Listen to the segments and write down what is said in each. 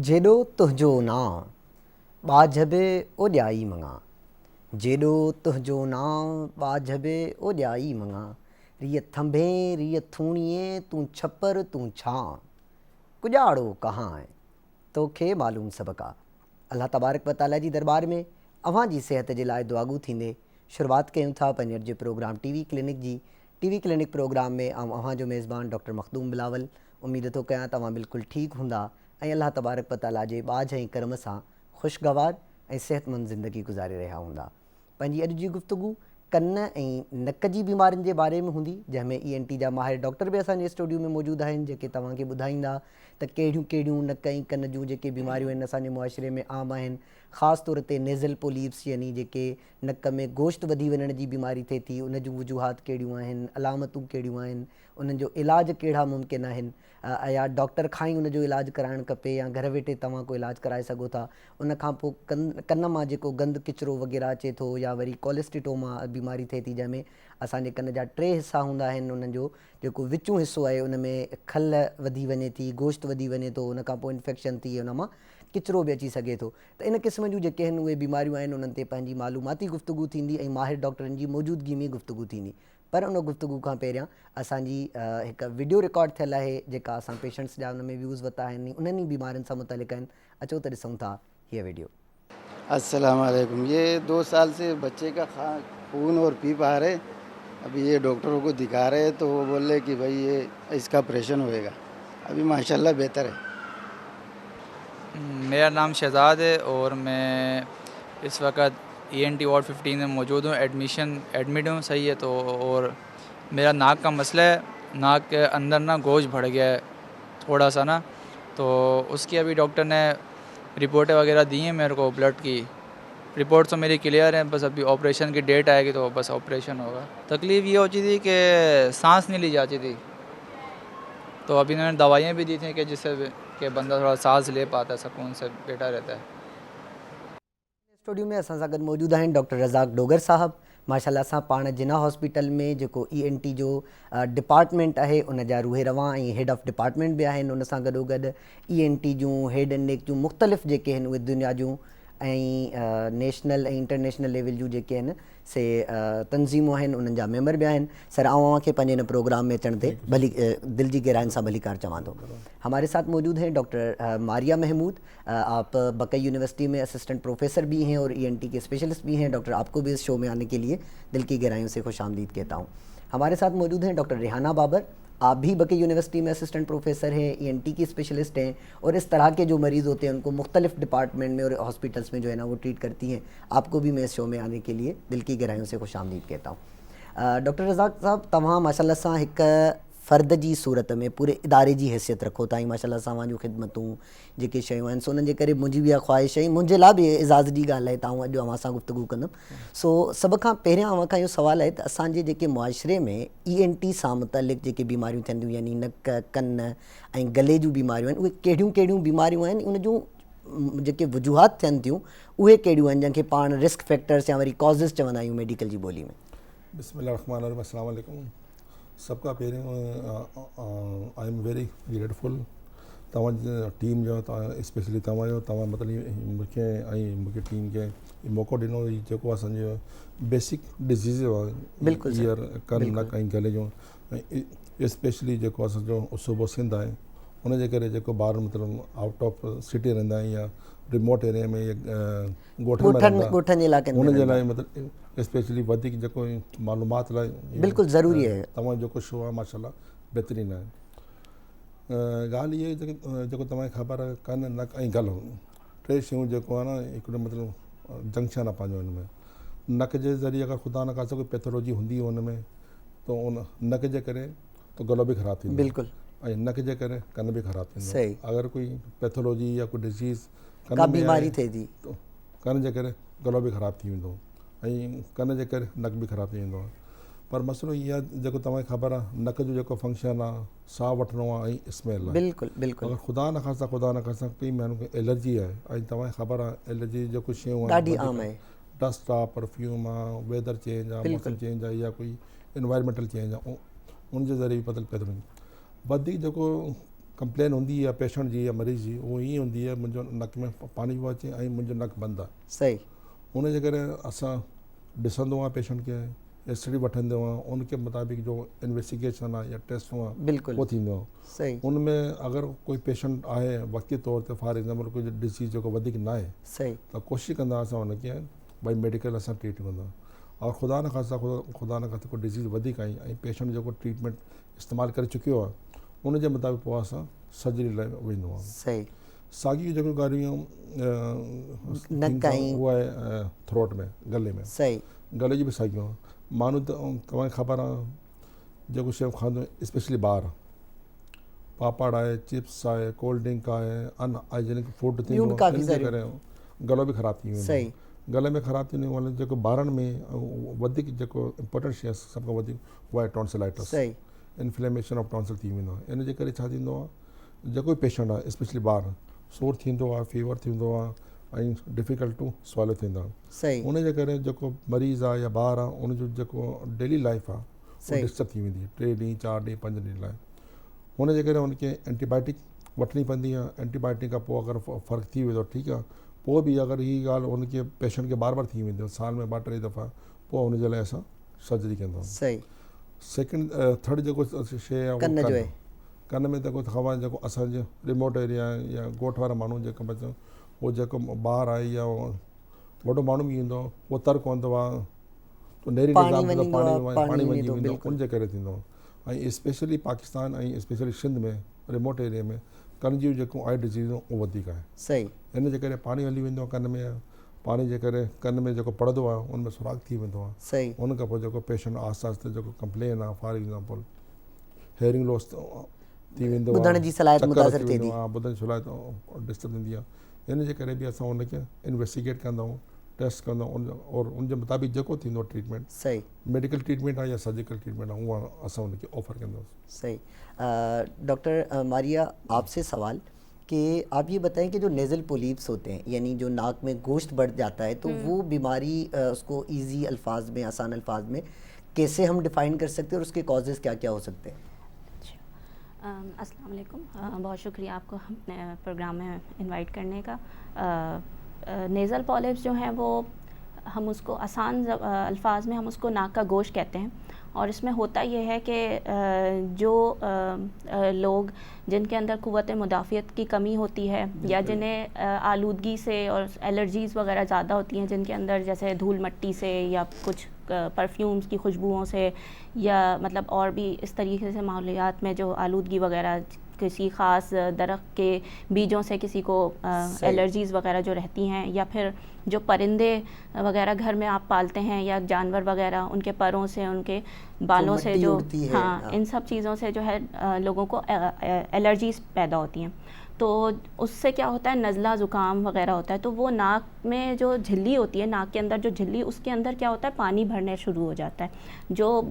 जेॾो तुंहिंजो नाम ॿाझबे ओॼाई मङा, जेॾो तुंहिंजो नाम ॿाझबे ओॼाई मङा, रीअ थंभे रीअ थूणीअ तूं छपर तूं छां, कुॼाड़ो कहाँ आहे तोखे मालूम सभ का। अल्लाह तबारक व ताला जी दरबार में अव्हां जी सेहत जे लाइ दुआगू थींदे शुरूआत कयूं था पंहिंजे जे प्रोग्राम टीवी क्लिनिक जी। टीवी क्लिनिक प्रोग्राम में अव्हां जो मेज़बान डॉक्टर मखदूम बिलावल। उम्मीद थो कयां तव्हां बिल्कुलु ठीक हूंदा ऐं अल्लाह तबारक व ताला जे ॿाझ ऐं करम सां ख़ुशगवार ऐं सेहतमंद ज़िंदगी गुज़ारे रहिया हूंदा। पंहिंजी अॼु जी गुफ़्तगू कन ऐं नक जी बीमारियुनि जे बारे में हूंदी, जंहिंमें ENT जा माहिर डॉक्टर बि असांजे स्टूडियो में मौजूदु आहिनि, जेके तव्हांखे ॿुधाईंदा त कहिड़ियूं कहिड़ियूं नक ऐं कन जूं जेके बीमारियूं आहिनि असांजे मुआशिरे में आम आहिनि। ख़ासि तौर ते नेज़ल पोलिप्स यानी जेके नक में गोश्त वधी वञण जी बीमारी थिए थी, उन जूं वजूहात कहिड़ियूं आहिनि, अलामतूं कहिड़ियूं आहिनि, उन्हनि जो इलाज कहिड़ा मुमकिन आहिनि, या डॉक्टर खां ई उनजो इलाजु कराइणु खपे या घर वेठे तव्हां को इलाजु कराए सघो था। उन खां पोइ कन मां जेको गंद किचिरो वग़ैरह अचे थो, या वरी कोलेस्टिटोमा बीमारी थिए थी, जंहिंमें असांजे कन जा 3 हिसा हूंदा आहिनि। उन्हनि जो जेको विचूं हिसो आहे उन में खल वधी वञे थी, गोश्त वधी वञे थो, उन खां पोइ इन्फेक्शन थी उन मां किचिरो बि अची सघे थो। त इन क़िस्म जूं जेके आहिनि उहे बीमारियूं आहिनि, उन्हनि ते पंहिंजी मालूमाती गुफ़्तगू थींदी ऐं माहिर डॉक्टरनि जी मौजूदगी में गुफ़्तगू थींदी। पर उन गुफ़्तगू खां पहिरियां असांजी हिकु वीडियो रिकॉर्ड थियल आहे, जेका असां पेशेंट्स जा उन में व्यूज़ वरिता आहिनि, उन्हनि बीमारियुनि सां मुतलिक़ आहिनि। अचो त ॾिसूं था हीअ वीडियो। अस्सलाम वालेकुम। ये 2 साल से बच्चे का खून और पीप आ रहे, अभी ये डॉक्टरों को दिखा रहे हैं तो वो बोल रहे कि भाई ये इसका ऑपरेशन होएगा। अभी माशाल्लाह बेहतर है। मेरा नाम शहजाद है और मैं इस वक्त ENT वार्ड 15 में मौजूद हूँ। एडमिट हूँ, सही है। तो और मेरा नाक का मसला है, नाक के अंदर ना गोश्त बढ़ गया है थोड़ा सा ना, तो उसकी अभी डॉक्टर ने रिपोर्टें वगैरह दी हैं मेरे को, ब्लड की रिपोर्ट तो मेरी क्लियर है, बस अभी ऑपरेशन की डेट आएगी तो बस ऑपरेशन होगा। तकलीफ़ ये होती थी कि सांस नहीं ली जाती थी, तो अभी इन्होंने दवाइयाँ भी दी थी कि जिससे कि बंदा थोड़ा सांस ले पाता है, सुकून से बैठा रहता है। स्टूडियो में असां सां गॾु मौजूदु आहिनि डॉक्टर रज़ाक डोगर साहब। माशाल्लाह सां पाण जिना हॉस्पिटल में जेको ENT जो डिपार्टमेंट आहे उन जा रूहे रवां ऐं हेड ऑफ डिपार्टमेंट बि आहिनि। उन सां गॾोगॾु ENT जूं हेड एंड नेक जूं मुख़्तलिफ़ जेके आहिनि उहे दुनिया जूं ऐं नेशनल ऐं इंटरनेशनल लेवल जूं जेके आहिनि से तंज़ीमूं आहिनि, उन्हनि जा मेंबर बि आहिनि। सर, खे पंहिंजे इन प्रोग्राम में अचण ते भली दिल जी गहराइनि सां भली कार चवां थो। हमारे साथ मौजूद हैं डॉक्टर मारिया महमूद। आप बकई यूनिवर्सिटी में असिस्टेंट प्रोफेसर भी हैं और ENT के स्पेशलिस्ट भी हैं। डॉक्टर, आपको भी इस शो में आने के लिए दिल की गहराइयों से खुशामदीद कहता हूँ। हमारे साथ मौजूद हैं डॉक्टर रेहाना बाबर। आप भी बकई यूनिवर्सिटी में असिस्टेंट प्रोफेसर हैं, ENT की स्पेशलिस्ट हैं, और इस तरह के जो मरीज़ होते हैं उनको मुख्तलिफ डिपार्टमेंट में और हॉस्पिटल्स में जो है ना वो ट्रीट करती हैं। आपको भी मैं इस शो में आने के लिए दिल की गहराइयों से खुशामदीद कहता हूँ। डॉक्टर रज़ाक साहब, तव्हां माशाल्लाह सां हिकु फ़र्द जी सूरत में पूरे इदारे जी हैसियत रखो था, माशाल्लाह सां जूं ख़िदमतूं जेके शयूं आहिनि, सो उन्हनि जे करे मुंहिंजी बि इहा ख़्वाहिश आहे, मुंहिंजे लाइ बि एज़ाज़ जी ॻाल्हि आहे तव्हां अॼु अव्हां सां गुफ़्तगू कंदुमि। सो सभ खां पहिरियां अव्हां खां इहो सुवालु आहे त असांजे जेके मुआशिरे में ENT सां मुतलिक़ जेके बीमारियूं थींदियूं यानी नक, कन ऐं गले जूं बीमारियूं आहिनि, उहे कहिड़ियूं कहिड़ियूं बीमारियूं आहिनि, उन जूं जेके वजूहात थियनि थियूं उहे कहिड़ियूं आहिनि, जंहिंखे पाण रिस्क फैक्टर्स या वरी कॉज़िस चवंदा आहियूं मेडिकल जी ॿोली में। बिस्मिल्लाहिर्रहमानिर्रहीम। अस्सलाम वालेकुम। सबका पहिरियों आई एम वेरी ग्रेटफुल तव्हां टीम जो, स्पेशली तव्हां मतिलबु मूंखे ऐं मूंखे टीम खे मौक़ो ॾिनो, जेको असांजो बेसिक डिज़ीज़ बिल्कुलु ईयर, कन, नक ऐं गले जो, ऐं स्पेशली जेको असांजो सूबो सिंध आहे उनजे करे जेको ॿार मतिलबु आउट ऑफ सिटी रहंदा आहिनि या रिमोट एरिया में या ॻोठनि में, उनजे लाइ मतिलबु स्पेशली वधीक जेको मालूमात लाइ बिल्कुलु ज़रूरी आहे। तव्हां जेको शो आहे माशाल्लाह बहितरीनु आहे। ॻाल्हि इहा आहे जेको तव्हांखे ख़बर आहे, कन, नक ऐं गलो 3 शयूं जेको आहे न हिकिड़ो मतिलबु जंक्शन आहे पंहिंजो। हिन में नक जे ज़रिए अगरि ख़ुदा न खास्ता कोई पैथोलॉजी हूंदी हुन में त उन नक जे करे त गलो बि ख़राबु थींदो, बिल्कुलु, ऐं नक जे करे कन बि ख़राबु थींदो। सही। अगरि कोई पैथोलॉजी या कोई डिज़ीज़ का बीमारी थिए थी त कन जे करे गलो बि ख़राबु थी वेंदो ऐं कन जे करे नक बि ख़राबु थी वेंदो। पर मसइलो इहा आहे, जेको तव्हांखे ख़बर आहे, नक जो जेको फंक्शन आहे साहु वठिणो आहे ऐं स्मेल आहे। बिल्कुलु बिल्कुलु। अगरि ख़ुदा न खास्ता कई माण्हू खे एलर्जी आहे, ऐं तव्हांखे ख़बर आहे एलर्जी जेको शयूं ॾाढी आम आहे, डस्ट आहे, परफ्यूम आहे, वेदर चेंज आहे, मौसम चेंज आहे, या कोई इन्वायरमेंटल चेंज आहे, उनजे ज़रिए बदल पैदा वधीक जेको कंप्लेन हूंदी आहे पेशेंट जी या मरीज़ जी, उहो ईअं हूंदी आहे मुंहिंजो नक में पानी पियो अचे ऐं मुंहिंजो नक बंदि आहे। सही। उन जे करे असां ॾिसंदो आहे पेशेंट खे, हिस्ट्री वठंदो आहे, उनके मुताबिक़ जो इन्वेस्टिगेशन आहे या टेस्ट आहे बिल्कुल उहो थींदो आहे। सही उनमें अगरि कोई पेशेंट आहे वक़्ती तौर ते फॉर एग्ज़ाम्पल कोई डिसीज़ जेको वधीक न आहे सही त कोशिशि कंदा असां उनखे भई मेडिकल असां ट्रीट कंदा, और ख़ुदा न ख़ास्ता ख़ुदा न ख़ास्ता कोई डिसीज़ वधीक आई ऐं पेशेंट जेको ट्रीटमेंट इस्तेमालु करे चुकियो आहे उन जे मुताबिक़ पोइ असां सर्जरी लाइ वेंदो आहे। सही। साॻियूं जेको ॻाल्हियूं नक ऐं उहा आहे थ्रोट में, गले में, सही गले जी बि साॻियूं आहे। माण्हू त तव्हांखे ख़बर आहे जेको शइ खाईंदो स्पेशली ॿार, पापड़ आहे, चिप्स आहे, कोल्ड ड्रिंक आहे, अनहाइजेनिक फूड थींदो ॿियूं काफ़ी इन जे सारियूं। करे गलो बि ख़राबु थी वेंदो। सही। गले में ख़राबु थींदियूं मतलब जेको ॿारनि में वधीक जेको इम्पोर्टेंट शइ आहे सभ खां वधीक उहा आहे टॉन्सिलाइटिस, सही इन्फ्लेमेशन ऑफ टॉन्सिल थी वेंदो आहे। इन जे करे छा थींदो आहे जेको पेशेंट आहे स्पेशली ॿार सूर थींदो आहे, फीवर थींदो आहे ऐं डिफिकल्ट टू स्वालो थींदो आहे। सही उन जे करे जेको मरीज़ आहे या ॿार आहे उनजो जेको डेली लाइफ आहे सही। उहो डिस्टर्ब थी वेंदी आहे 3 ॾींहं 4 ॾींहं 5 ॾींहं लाइ। हुन जे करे उनखे एंटीबायोटिक वठणी पवंदी आहे। एंटीबायोटिक खां पोइ अगरि फ़र्क़ु थी वेंदो ठीकु आहे, पोइ बि अगरि हीअ ॻाल्हि उनखे पेशेंट खे बार बार थी वेंदी आहे साल में 2-3 दफ़ा, पोइ हुनजे लाइ असां सर्जरी कंदा आहियूं। सही। सेकेंड थर्ड जेको शइ आहे उहो कन जो आहे। कन में जेको ख़बर जेको असांजे रिमोट एरिया या ॻोठ वारा माण्हू जेको बचो उहो जेको ॿार आहे या वॾो माण्हू बि ईंदो उहो तर पवंदो आहे तो नेरी पाणी निज़ाम वञींदो आहे, पाणी पाणी वञी वेंदो, वेंदो बिल्कुलु। उन जे करे थींदो। ऐं स्पेशली पाकिस्तान ऐं स्पेशली सिंध में रिमोट एरिया में कन जूं जेको आई डिज़ीज़ उहो वधीक आहे। सही। इन जे करे पाणी हली वेंदो आहे कन में, पाणी जे करे कन में जेको पड़ंदो आहे उनमें सुराख़ थी वेंदो आहे। सही। उन खां पोइ जेको पेशेंट आहिस्ते आहिस्ते जेको कंप्लेन आहे फॉर एग्ज़ाम्पल हेयरिंग लॉस थी वेंदो आहे, ॿुधण जी सलाहियत चक्कर मुतासिर अची थिए वेंदो थी। आहे, ॿुधण जी सलाहियत डिस्टर्ब थींदी आहे। इन जे करे बि असां उनखे इन्वेस्टिगेट कंदा आहियूं, टेस्ट कंदा आहियूं और उनजे मुताबिक़ जेको थींदो ट्रीटमेंट, सही मेडिकल ट्रीटमेंट आहे या सर्जिकल ट्रीटमेंट आहे, उहा असां उनखे ऑफर कंदासीं। सही। डॉक्टर मारिया आपसे सवाल कि आप ये बताएं कि जो नेज़ल पोलिप्स होते हैं यानी जो नाक में गोश्त बढ़ जाता है तो वो बीमारी उसको इजी अल्फाज में, आसान अल्फाज में कैसे हम डिफ़ाइन कर सकते हैं और उसके कॉजेज़ क्या क्या हो सकते हैं? अस्सलाम वालेकुम, बहुत शुक्रिया आपको अपने प्रोग्राम में इनवाइट करने का। नेज़ल पॉलिप्स जो हैं वो हम उसको आसान अल्फाज में हम उसको नाक का गोश्त कहते हैं। और इसमें होता ये है कि जो लोग जिनके अंदर क़ुव्वत मुदाफ़ियत की कमी होती है या जिन्हें आलूदगी से और एलर्जीज़ वगैरह ज़्यादा होती हैं, जिनके अंदर जैसे धूल मट्टी से या कुछ परफ्यूम्स की खुशबुओं से या मतलब और भी इस तरीके से माहौलियात में जो आलूदगी वगैरह किसी ख़ास दरख्त के बीजों से किसी को एलर्जीज़ वगैरह जो रहती हैं, या फिर जो परिंदे वगैरह घर में आप पालते हैं या जानवर वगैरह उनके परों से, उनके बालों से जो हाँ इन सब चीज़ों से जो है लोगों को एलर्जीज़ पैदा होती हैं। तो उससे क्या होता है, नज़ला ज़ुकाम वगैरह होता है। तो वो नाक में जो झिल्ली होती है, नाक के अंदर जो झिल्ली, उसके अंदर क्या होता है, पानी भरने शुरू हो जाता है जो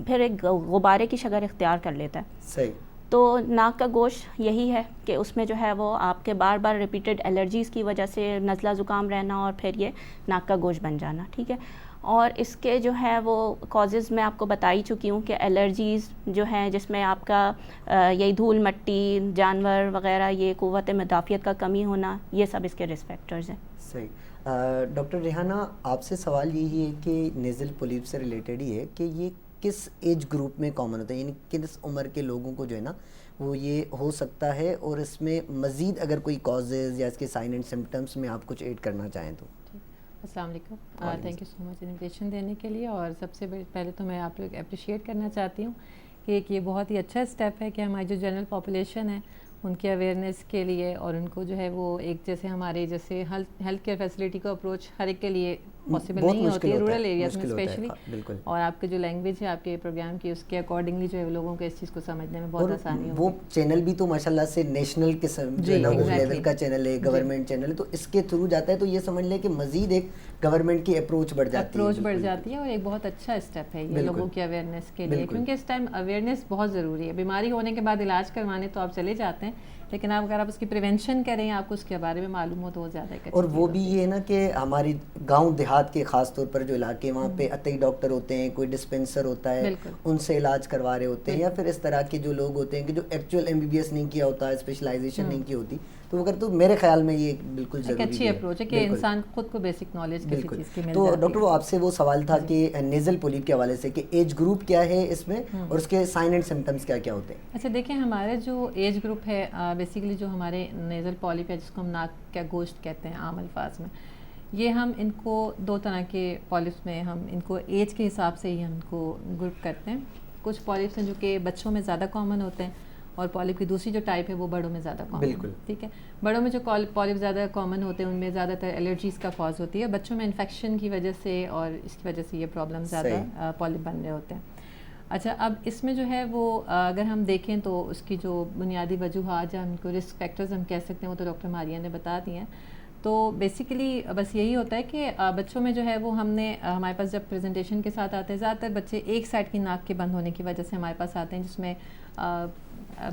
फिर एक गुब्बारे की शक्ल इख्तियार कर लेता है। सही। तो नाक का गोश्त यही है कि उसमें जो है वो आपके बार बार रिपीटेड एलर्जीज़ की वजह से नज़ला ज़ुकाम रहना और फिर ये नाक का गोश्त बन जाना, ठीक है। और इसके जो है वो कॉजेज़ मैं आपको बता ही चुकी हूँ कि एलर्जीज़ जो हैं जिसमें आपका यही धूल मट्टी, जानवर वगैरह, ये क़ुव्वत मुदाफ़ियत का कमी होना, ये सब इसके रिस्क फैक्टर्स हैं। सही। डॉक्टर रेहाना आपसे सवाल यही है कि नेज़ल पोलिप से रिलेटेड ही है कि ये किस एज ग्रुप में कॉमन होता है, यानी किस उम्र के लोगों को जो है ना वो ये हो सकता है, और इसमें मज़ीद अगर कोई कॉजेज़ या इसके साइन एंड सिम्टम्स में आप कुछ ऐड करना चाहें तो। अस्सलाम वालेकुम, thank you so much invitation देने के लिए। और सबसे पहले तो मैं आप लोग अप्रिशिएट करना चाहती हूँ कि एक ये बहुत ही अच्छा स्टेप है कि हमारी जो जनरल पॉपुलेशन है उनके अवेयरनेस के लिए और उनको जो है वो एक जैसे हमारे जैसे हेल्थ केयर फैसिलिटी को अप्रोच हर एक के लिए पॉसिबल नहीं होती है, रूरल एरियाज में स्पेशली। और आपके जो लैंग्वेज है आपके प्रोग्राम की, उसके अकॉर्डिंगली जो है लोगों को इस चीज़ को समझने में बहुत आसानी होगी। वो चैनल भी तो माशाल्लाह से नेशनल किस्म जो है ना वो लेवल का चैनल है, गवर्नमेंट चैनल है, तो इसके थ्रू जाता है। तो ये समझ लें कि मजीद एक गवर्नमेंट की अप्रोच बढ़ जाती है और एक बहुत अच्छा स्टेप है ये लोगों की अवेयरनेस के लिए, क्योंकि इस टाइम अवेयरनेस बहुत ज़रूरी है। बीमारी होने के बाद इलाज करवाने तो आप चले जाते हैं, लेकिन आप अगर आप उसकी प्रिवेंशन करें, आपको उसके बारे में मालूम हो तो वो ज़्यादा। और वो भी ये है ना कि हमारी गाँव دیہات کے خاص طور پر جو علاقے وہاں پہ عطئی ڈاکٹر ہوتے ہیں, کوئی ڈسپینسر ہوتا ہے, ان سے علاج کروا رہے ہوتے ہیں, یا پھر اس طرح کے جو لوگ ہوتے ہیں کہ جو ایکچوئل MBBS نہیں کیا ہوتا ہے, اسپیشلائزیشن نہیں کی ہوتی, تو وہ کرتے, میرے خیال میں یہ بالکل ضروری ہے. ایک اچھی اپروچ ہے کہ انسان خود کو بیسک نالج کسی چیز کی مل جاتی ہے. تو ڈاکٹر وہ آپ سے وہ سوال تھا کہ نیزل پولیپ کے حوالے سے کہ ایج گروپ کیا ہے اس میں, اور اس کے سائن اینڈ سمٹمس کیا کیا ہوتے ہیں؟ اچھا دیکھیں, ہمارے جو ایج گروپ ہے بیسیکلی جو ہمارے نیزل پولیپ ہے جس کو ہم ناک کا گوشت کہتے ہیں عام الفاظ میں, یہ ہم ان کو 2 طرح کے پولیپس میں ہم ان کو ایج کے حساب سے ہی ہم ان کو گروپ کرتے ہیں. کچھ پولیپس ہیں جو کہ بچوں میں زیادہ کامن ہوتے ہیں, اور پولیپ کی دوسری جو ٹائپ ہے وہ بڑوں میں زیادہ کامن. بالکل ٹھیک ہے. بڑوں میں جو پولیپ زیادہ کامن ہوتے ہیں ان میں زیادہ تر الرجیز کا کاز ہوتی ہے, بچوں میں انفیکشن کی وجہ سے اور اس کی وجہ سے یہ پرابلم زیادہ پولیپ بن رہے ہوتے ہیں. اچھا, اب اس میں جو ہے وہ اگر ہم دیکھیں تو اس کی جو بنیادی وجوہات یا ہم کو رسک فیکٹرز ہم کہہ سکتے ہیں وہ تو ڈاکٹر ماریہ نے بتا دی ہیں. تو بیسیکلی بس یہی ہوتا ہے کہ بچوں میں جو ہے وہ ہم نے ہمارے پاس جب پریزنٹیشن کے ساتھ آتے ہیں, زیادہ تر بچے ایک سائڈ کی ناک کے بند ہونے کی وجہ سے ہمارے پاس آتے ہیں, جس میں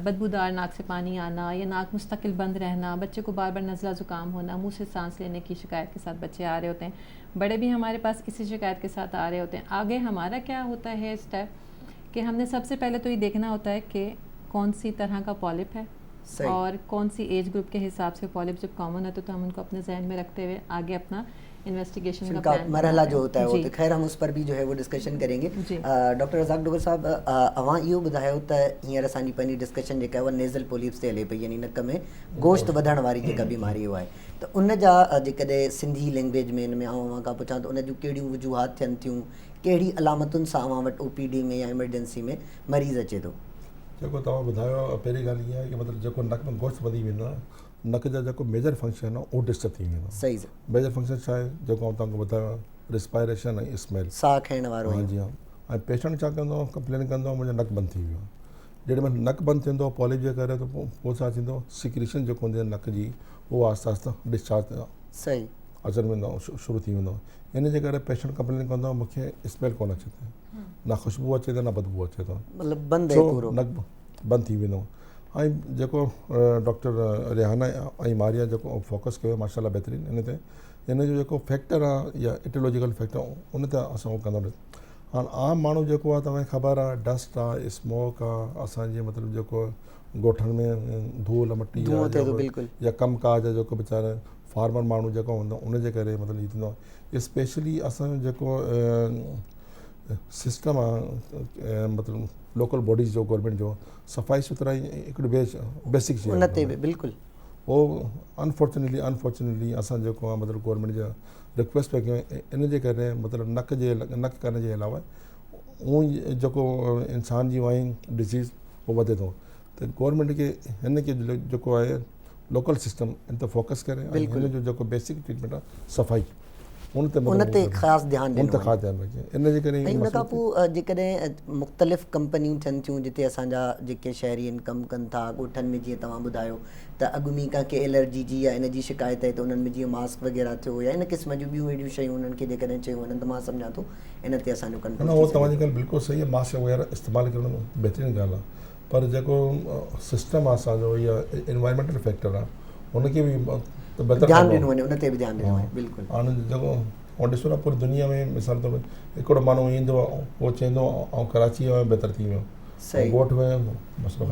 بدبودار ناک سے پانی آنا یا ناک مستقل بند رہنا, بچے کو بار بار نزلہ زکام ہونا, منہ سے سانس لینے کی شکایت کے ساتھ بچے آ رہے ہوتے ہیں. بڑے بھی ہمارے پاس اسی شکایت کے ساتھ آ رہے ہوتے ہیں. آگے ہمارا کیا ہوتا ہے اسٹیپ کہ ہم نے سب سے پہلے تو یہ دیکھنا ہوتا ہے کہ کون سی طرح کا پولیپ ہے اور کون سی ایج گروپ کے حساب سے پولیپ جب کامن ہوتا ہے تو ہم ان کو اپنے ذہن میں رکھتے ہوئے آگے اپنا انویسٹیگیشن کا مرحلہ جو ہوتا ہے وہ تو خیر ہم اس پر بھی جو ہے وہ ڈسکشن کریں گے. ڈاکٹر رزاق ڈوگر صاحب, اواں یہ بتایا ہوتا ہے ہیر اسانی پنی ڈسکشن جو ہے وہ نیزل پولیپس تے ہلے پئی, یعنی نک میں گوشت وधण वारी जेका बीमारी हुआ है, त उन जा जेकॾहिं सिंधी लैंग्वेज में हिन में अवां खां पुछां त उन जूं कहिड़ियूं वजूहात थियनि थियूं, कहिड़ी अलामतुनि सां अवां वटि OPD में या इमरजेंसी में मरीज़ अचे थो? जेको तव्हां ॿुधायो, पहिरीं ॻाल्हि इहा आहे कि मतिलबु जेको नक में गोश्त वधी वेंदो आहे, नक जा जेको मेजर फंक्शन आहे उहो डिस्टर्ब थी वेंदो. सही सर. मेजर फंक्शन छा आहे जेको तव्हांखे ॿुधायो, रिस्पायरेशन ऐं स्मेल, साह खणण वारो. हाँ जी हाँ. ऐं पेशेंट छा कंदो, कंप्लेन कंदो मुंहिंजो नक बंदि थी वियो. जेॾी महिल नक बंदि थींदो पॉलिप जे करे, त पोइ छा थींदो, सिक्रीशन जेको हूंदी आहे नक जी उहो आहिस्ते आहिस्ते डिस्चार्ज सही अचणु वेंदो, शुरू थी वेंदो. इन जे करे पेशेंट कंप्लेन कंदो मूंखे स्मेल कोन अचे थो, न ख़ुशबू अचे थो न बदबू अचे थो, मतिलबु बंदि आहे पूरो, नक बंदि थी वेंदो. ऐं जेको डॉक्टर रिहाना ऐं मारिया जेको फोकस कयो माशाल्लाह बहितरीनु इन ते, इन जो जेको फैक्टर आहे या इटियोलॉजिकल फैक्टर उन ते असां उहो कंदा. हाणे आम माण्हू जेको आहे तव्हांखे ख़बर आहे डस्ट आहे, स्मोक आहे, असांजे मतिलबु जेको ॻोठनि में धूल मटी या कमु काज जेको वीचारा फार्मर माण्हू जेको हूंदो उन जे करे मतिलबु इहो थींदो आहे. स्पेशली असांजो जेको सिस्टम आहे मतिलबु लोकल बॉडीज़ जो गवर्नमेंट जो सफ़ाई सुथराई हिकिड़ी बेसिक शइ आहे बिल्कुलु, उहो अनफॉर्चुनेटली असां जेको आहे मतिलबु गवर्नमेंट जा रिक्वेस्ट पिया कयूं. इन जे करे मतिलबु नक करण जे अलावा उहो जेको इंसान जी वाई डिज़ीज़ उहो वधे थो. त गवर्नमेंट खे हिन खे जेको आहे लोकल सिस्टम इन ते फोकस करे, हिन जो जेको बेसिक ट्रीटमेंट आहे सफ़ाई उन ते ख़ासि ध्यानु रखे. इन जे करे उन खां पोइ जेकॾहिं मुख़्तलिफ़ कंपनियूं थियनि थियूं जिते असांजा जेके शहरी आहिनि कमु कनि था, ॻोठनि में जीअं तव्हां ॿुधायो त अॻु में कंहिंखे एलर्जी जी या इन जी शिकायत आहे त उन्हनि में जीअं मास्क वग़ैरह थियो या इन क़िस्म जूं ॿियूं अहिड़ियूं शयूं उन्हनि खे जेकॾहिं चयूं वञनि त मां सम्झां थो इन ते असांजो कंट्रोल. उहो तव्हांजी ॻाल्हि बिल्कुलु सही आहे, मास्क वग़ैरह इस्तेमालु करणु बहितरीनु ॻाल्हि आहे, पर जेको सिस्टम आहे असांजो या एनवायरमेंटल फैक्टर आहे उनखे बि ध्यानु ॾिनो वञे, उन ते बि ध्यानु ॾिनो वञे. बिल्कुलु. हाणे जेको ऐं ॾिसो न पूरी दुनिया में मिसाल तौर हिकिड़ो माण्हू ईंदो आहे उहो चवंदो ऐं कराची वियो बहितर थी वियो, ॻोठ वियो मसइलो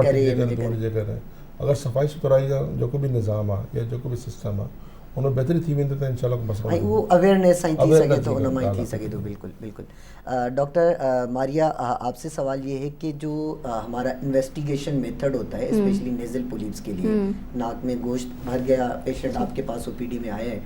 करे. अगरि सफ़ाई सुथराई जो जेको बि निज़ाम आहे या जेको बि सिस्टम आहे उन बहितरी थी वेंदो त इंशाल्लाह मसइलो ऐं उहो अवेयरनेस सां थी सघे थो, उन मां थी सघे थो. बिल्कुलु बिल्कुल. डॉक्टर मारिया, आपसे सवाल ये है कि जो हमारा इन्वेस्टिगेशन मेथड होता है स्पेशली नेज़ल पोलिप्स के लिए, नाक में गोश्त भर गया, पेशेंट आपके पास OPD में आया है,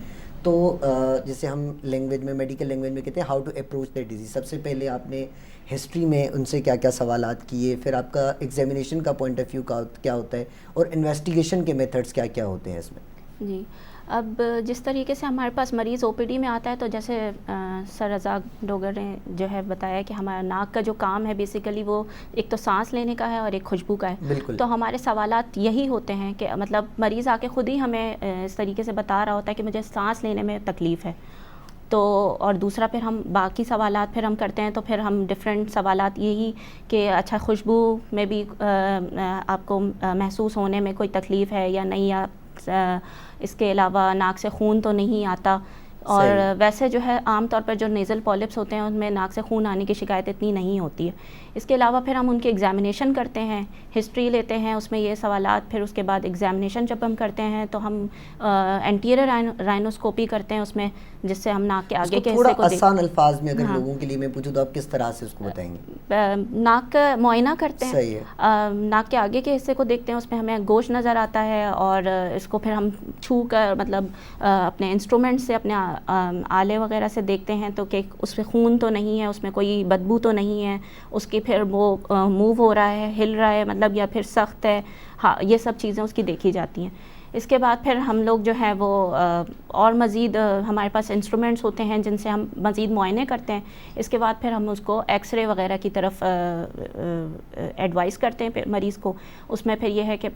तो जैसे हम लैंग्वेज में मेडिकल लैंग्वेज में कहते हैं हाउ टू अप्रोच द डिजीज़. सबसे पहले आपने हिस्ट्री में उनसे क्या क्या सवालात किए, फिर आपका एग्जामिनेशन का पॉइंट ऑफ व्यू का क्या होता है, और इन्वेस्टिगेशन के मेथड्स क्या क्या होते हैं इसमें? जी, अब जिस तरीके से हमारे पास मरीज़ OPD में आता है तो जैसे सर रज़ाक डोगर ने जो है बताया कि हमारा नाक का जो काम है बेसिकली वो एक तो सांस लेने का है और एक खुशबू का है. तो हमारे सवालात यही होते हैं कि मतलब मरीज़ आके ख़ुद ही हमें इस तरीके से बता रहा होता है कि मुझे सांस लेने में तकलीफ़ है. तो और दूसरा फिर हम बाकी सवालात फिर हम करते हैं, तो फिर हम डिफरेंट सवालात यही कि अच्छा खुशबू में भी आपको महसूस होने में कोई तकलीफ़ है या नहीं, या इसके अलावा नाक से खून तो नहीं आता, اور ویسے جو ہے عام طور پر جو نیزل پالپس ہوتے ہیں ان میں ناک سے خون آنے کی شکایت اتنی نہیں ہوتی ہے. اس کے علاوہ پھر ہم ان کی ایگزامینیشن کرتے ہیں, ہسٹری لیتے ہیں, اس میں یہ سوالات, پھر اس کے بعد ایگزامینیشن جب ہم کرتے ہیں تو ہم انٹیریئر رائنوسکوپی کرتے ہیں اس میں, جس سے ہم ناک کے آگے کے حصے کو آسان الفاظ میں اگر لوگوں کے لیے میں پوچھوں تو آپ کس طرح سے اس کو بتائیں گے؟ ناک کا معائنہ کرتے ہیں. صحیح ہے. ناک کے آگے کے حصے کو دیکھتے ہیں, اس میں ہمیں گوشت نظر آتا ہے, اور اس کو پھر ہم چھو کر مطلب اپنے انسٹرومنٹ سے, اپنے آلے وغیرہ سے دیکھتے ہیں تو کہ اس میں خون تو نہیں ہے, اس میں کوئی بدبو تو نہیں ہے, اس کی پھر وہ موو ہو رہا ہے, ہل رہا ہے مطلب, یا پھر سخت ہے, ہاں یہ سب چیزیں اس کی دیکھی جاتی ہیں. اس کے بعد پھر ہم لوگ جو ہے وہ اور مزید ہمارے پاس انسٹرومنٹس ہوتے ہیں جن سے ہم مزید معائنے کرتے ہیں. اس کے بعد پھر ہم اس کو ایکس رے وغیرہ کی طرف ایڈوائز کرتے ہیں مریض کو. اس میں پھر یہ ہے کہ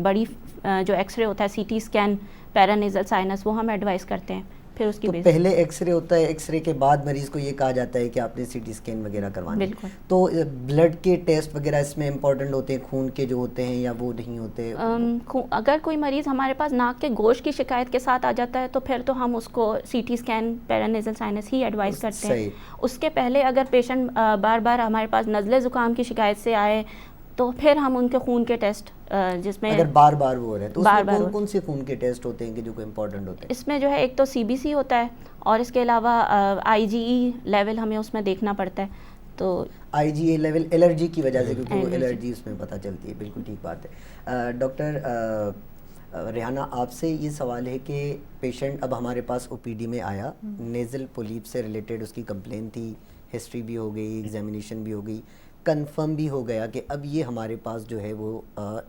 بڑی جو ایکس رے ہوتا ہے, سی ٹی اسکین, پیرانیزل سائنس, وہ ہم ایڈوائز کرتے ہیں. پھر اس کی پہلے ایکس رے ہوتا ہے, ایکس رے کے بعد مریض کو یہ کہا جاتا ہے کہ آپ نے سی ٹی اسکین وغیرہ کروانا. بالکل. تو بلڈ کے ٹیسٹ وغیرہ اس میں امپورٹنٹ ہوتے ہیں, خون کے جو ہوتے ہیں, یا وہ نہیں ہوتے؟ اگر کوئی مریض ہمارے پاس ناک کے گوشت کی شکایت کے ساتھ آ جاتا ہے تو پھر تو ہم اس کو سی ٹی اسکین, پیرانیزل سائنس ہی ایڈوائز کرتے ہیں. اس کے پہلے اگر پیشنٹ بار بار ہمارے پاس نزلے زکام کی شکایت سے آئے تو پھر ہم ان کے خون کے ٹیسٹ, جس میں اگر بار بار وہ ہو رہا ہے تو اس میں کون سے خون کے ٹیسٹ ہوتے ہیں کہ جو کوئی امپورٹنٹ ہوتے ہیں؟ اس میں جو ہے ایک تو سی بی سی ہوتا ہے, اور اس کے علاوہ آئی جی ای لیول ہمیں اس میں دیکھنا پڑتا ہے. تو آئی جی اے لیول الرجی کی وجہ سے, کیونکہ وہ الرجی اس میں پتہ چلتی ہے. بالکل ٹھیک بات ہے. ڈاکٹر ریحانہ, آپ سے یہ سوال ہے کہ پیشنٹ اب ہمارے پاس او پی ڈی میں آیا, نیزل پولیپ سے ریلیٹڈ اس کی کمپلین تھی, ہسٹری بھی ہو گئی, ایگزامینیشن بھی ہو گئی, کنفرم بھی ہو گیا کہ اب یہ ہمارے پاس جو ہے وہ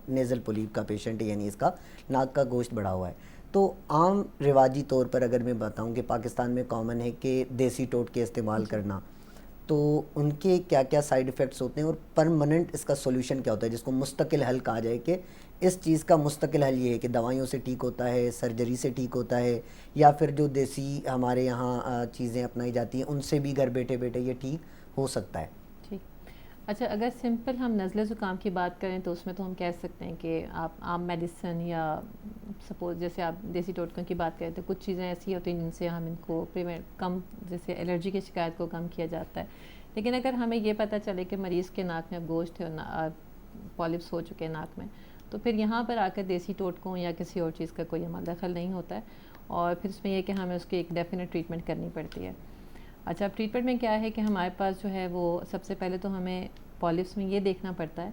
نیزل پولیپ کا پیشنٹ ہے, یعنی اس کا ناک کا گوشت بڑھا ہوا ہے. تو عام رواجی طور پر اگر میں بتاؤں کہ پاکستان میں کامن ہے کہ دیسی ٹوٹکے استعمال کرنا, تو ان کے کیا کیا سائیڈ ایفیکٹس ہوتے ہیں, اور پرماننٹ اس کا سولوشن کیا ہوتا ہے جس کو مستقل حل کہا جائے کہ اس چیز کا مستقل حل یہ ہے کہ دوائیوں سے ٹھیک ہوتا ہے, سرجری سے ٹھیک ہوتا ہے, یا پھر جو دیسی ہمارے یہاں چیزیں اپنائی جاتی ہیں ان سے بھی گھر بیٹھے بیٹھے یہ ٹھیک ہو سکتا ہے؟ اچھا, اگر سمپل ہم نزلے زکام کی بات کریں تو اس میں تو ہم کہہ سکتے ہیں کہ آپ عام میڈیسن, یا سپوز جیسے آپ دیسی ٹوٹکوں کی بات کریں تو کچھ چیزیں ایسی ہوتی ہیں جن سے ہم ان کو کم, جیسے الرجی کی شکایت کو کم کیا جاتا ہے. لیکن اگر ہمیں یہ پتہ چلے کہ مریض کے ناک میں اب گوشت ہے, پالپس ہو چکے ناک میں, تو پھر یہاں پر آ کر دیسی ٹوٹکوں یا کسی اور چیز کا کوئی عمل دخل نہیں ہوتا ہے, اور پھر اس میں یہ کہ ہمیں اس کی ایک ڈیفینٹ ٹریٹمنٹ کرنی پڑتی ہے. اچھا, اب ٹریٹمنٹ میں کیا ہے کہ ہمارے پاس جو ہے وہ سب سے پہلے تو ہمیں پالپس میں یہ دیکھنا پڑتا ہے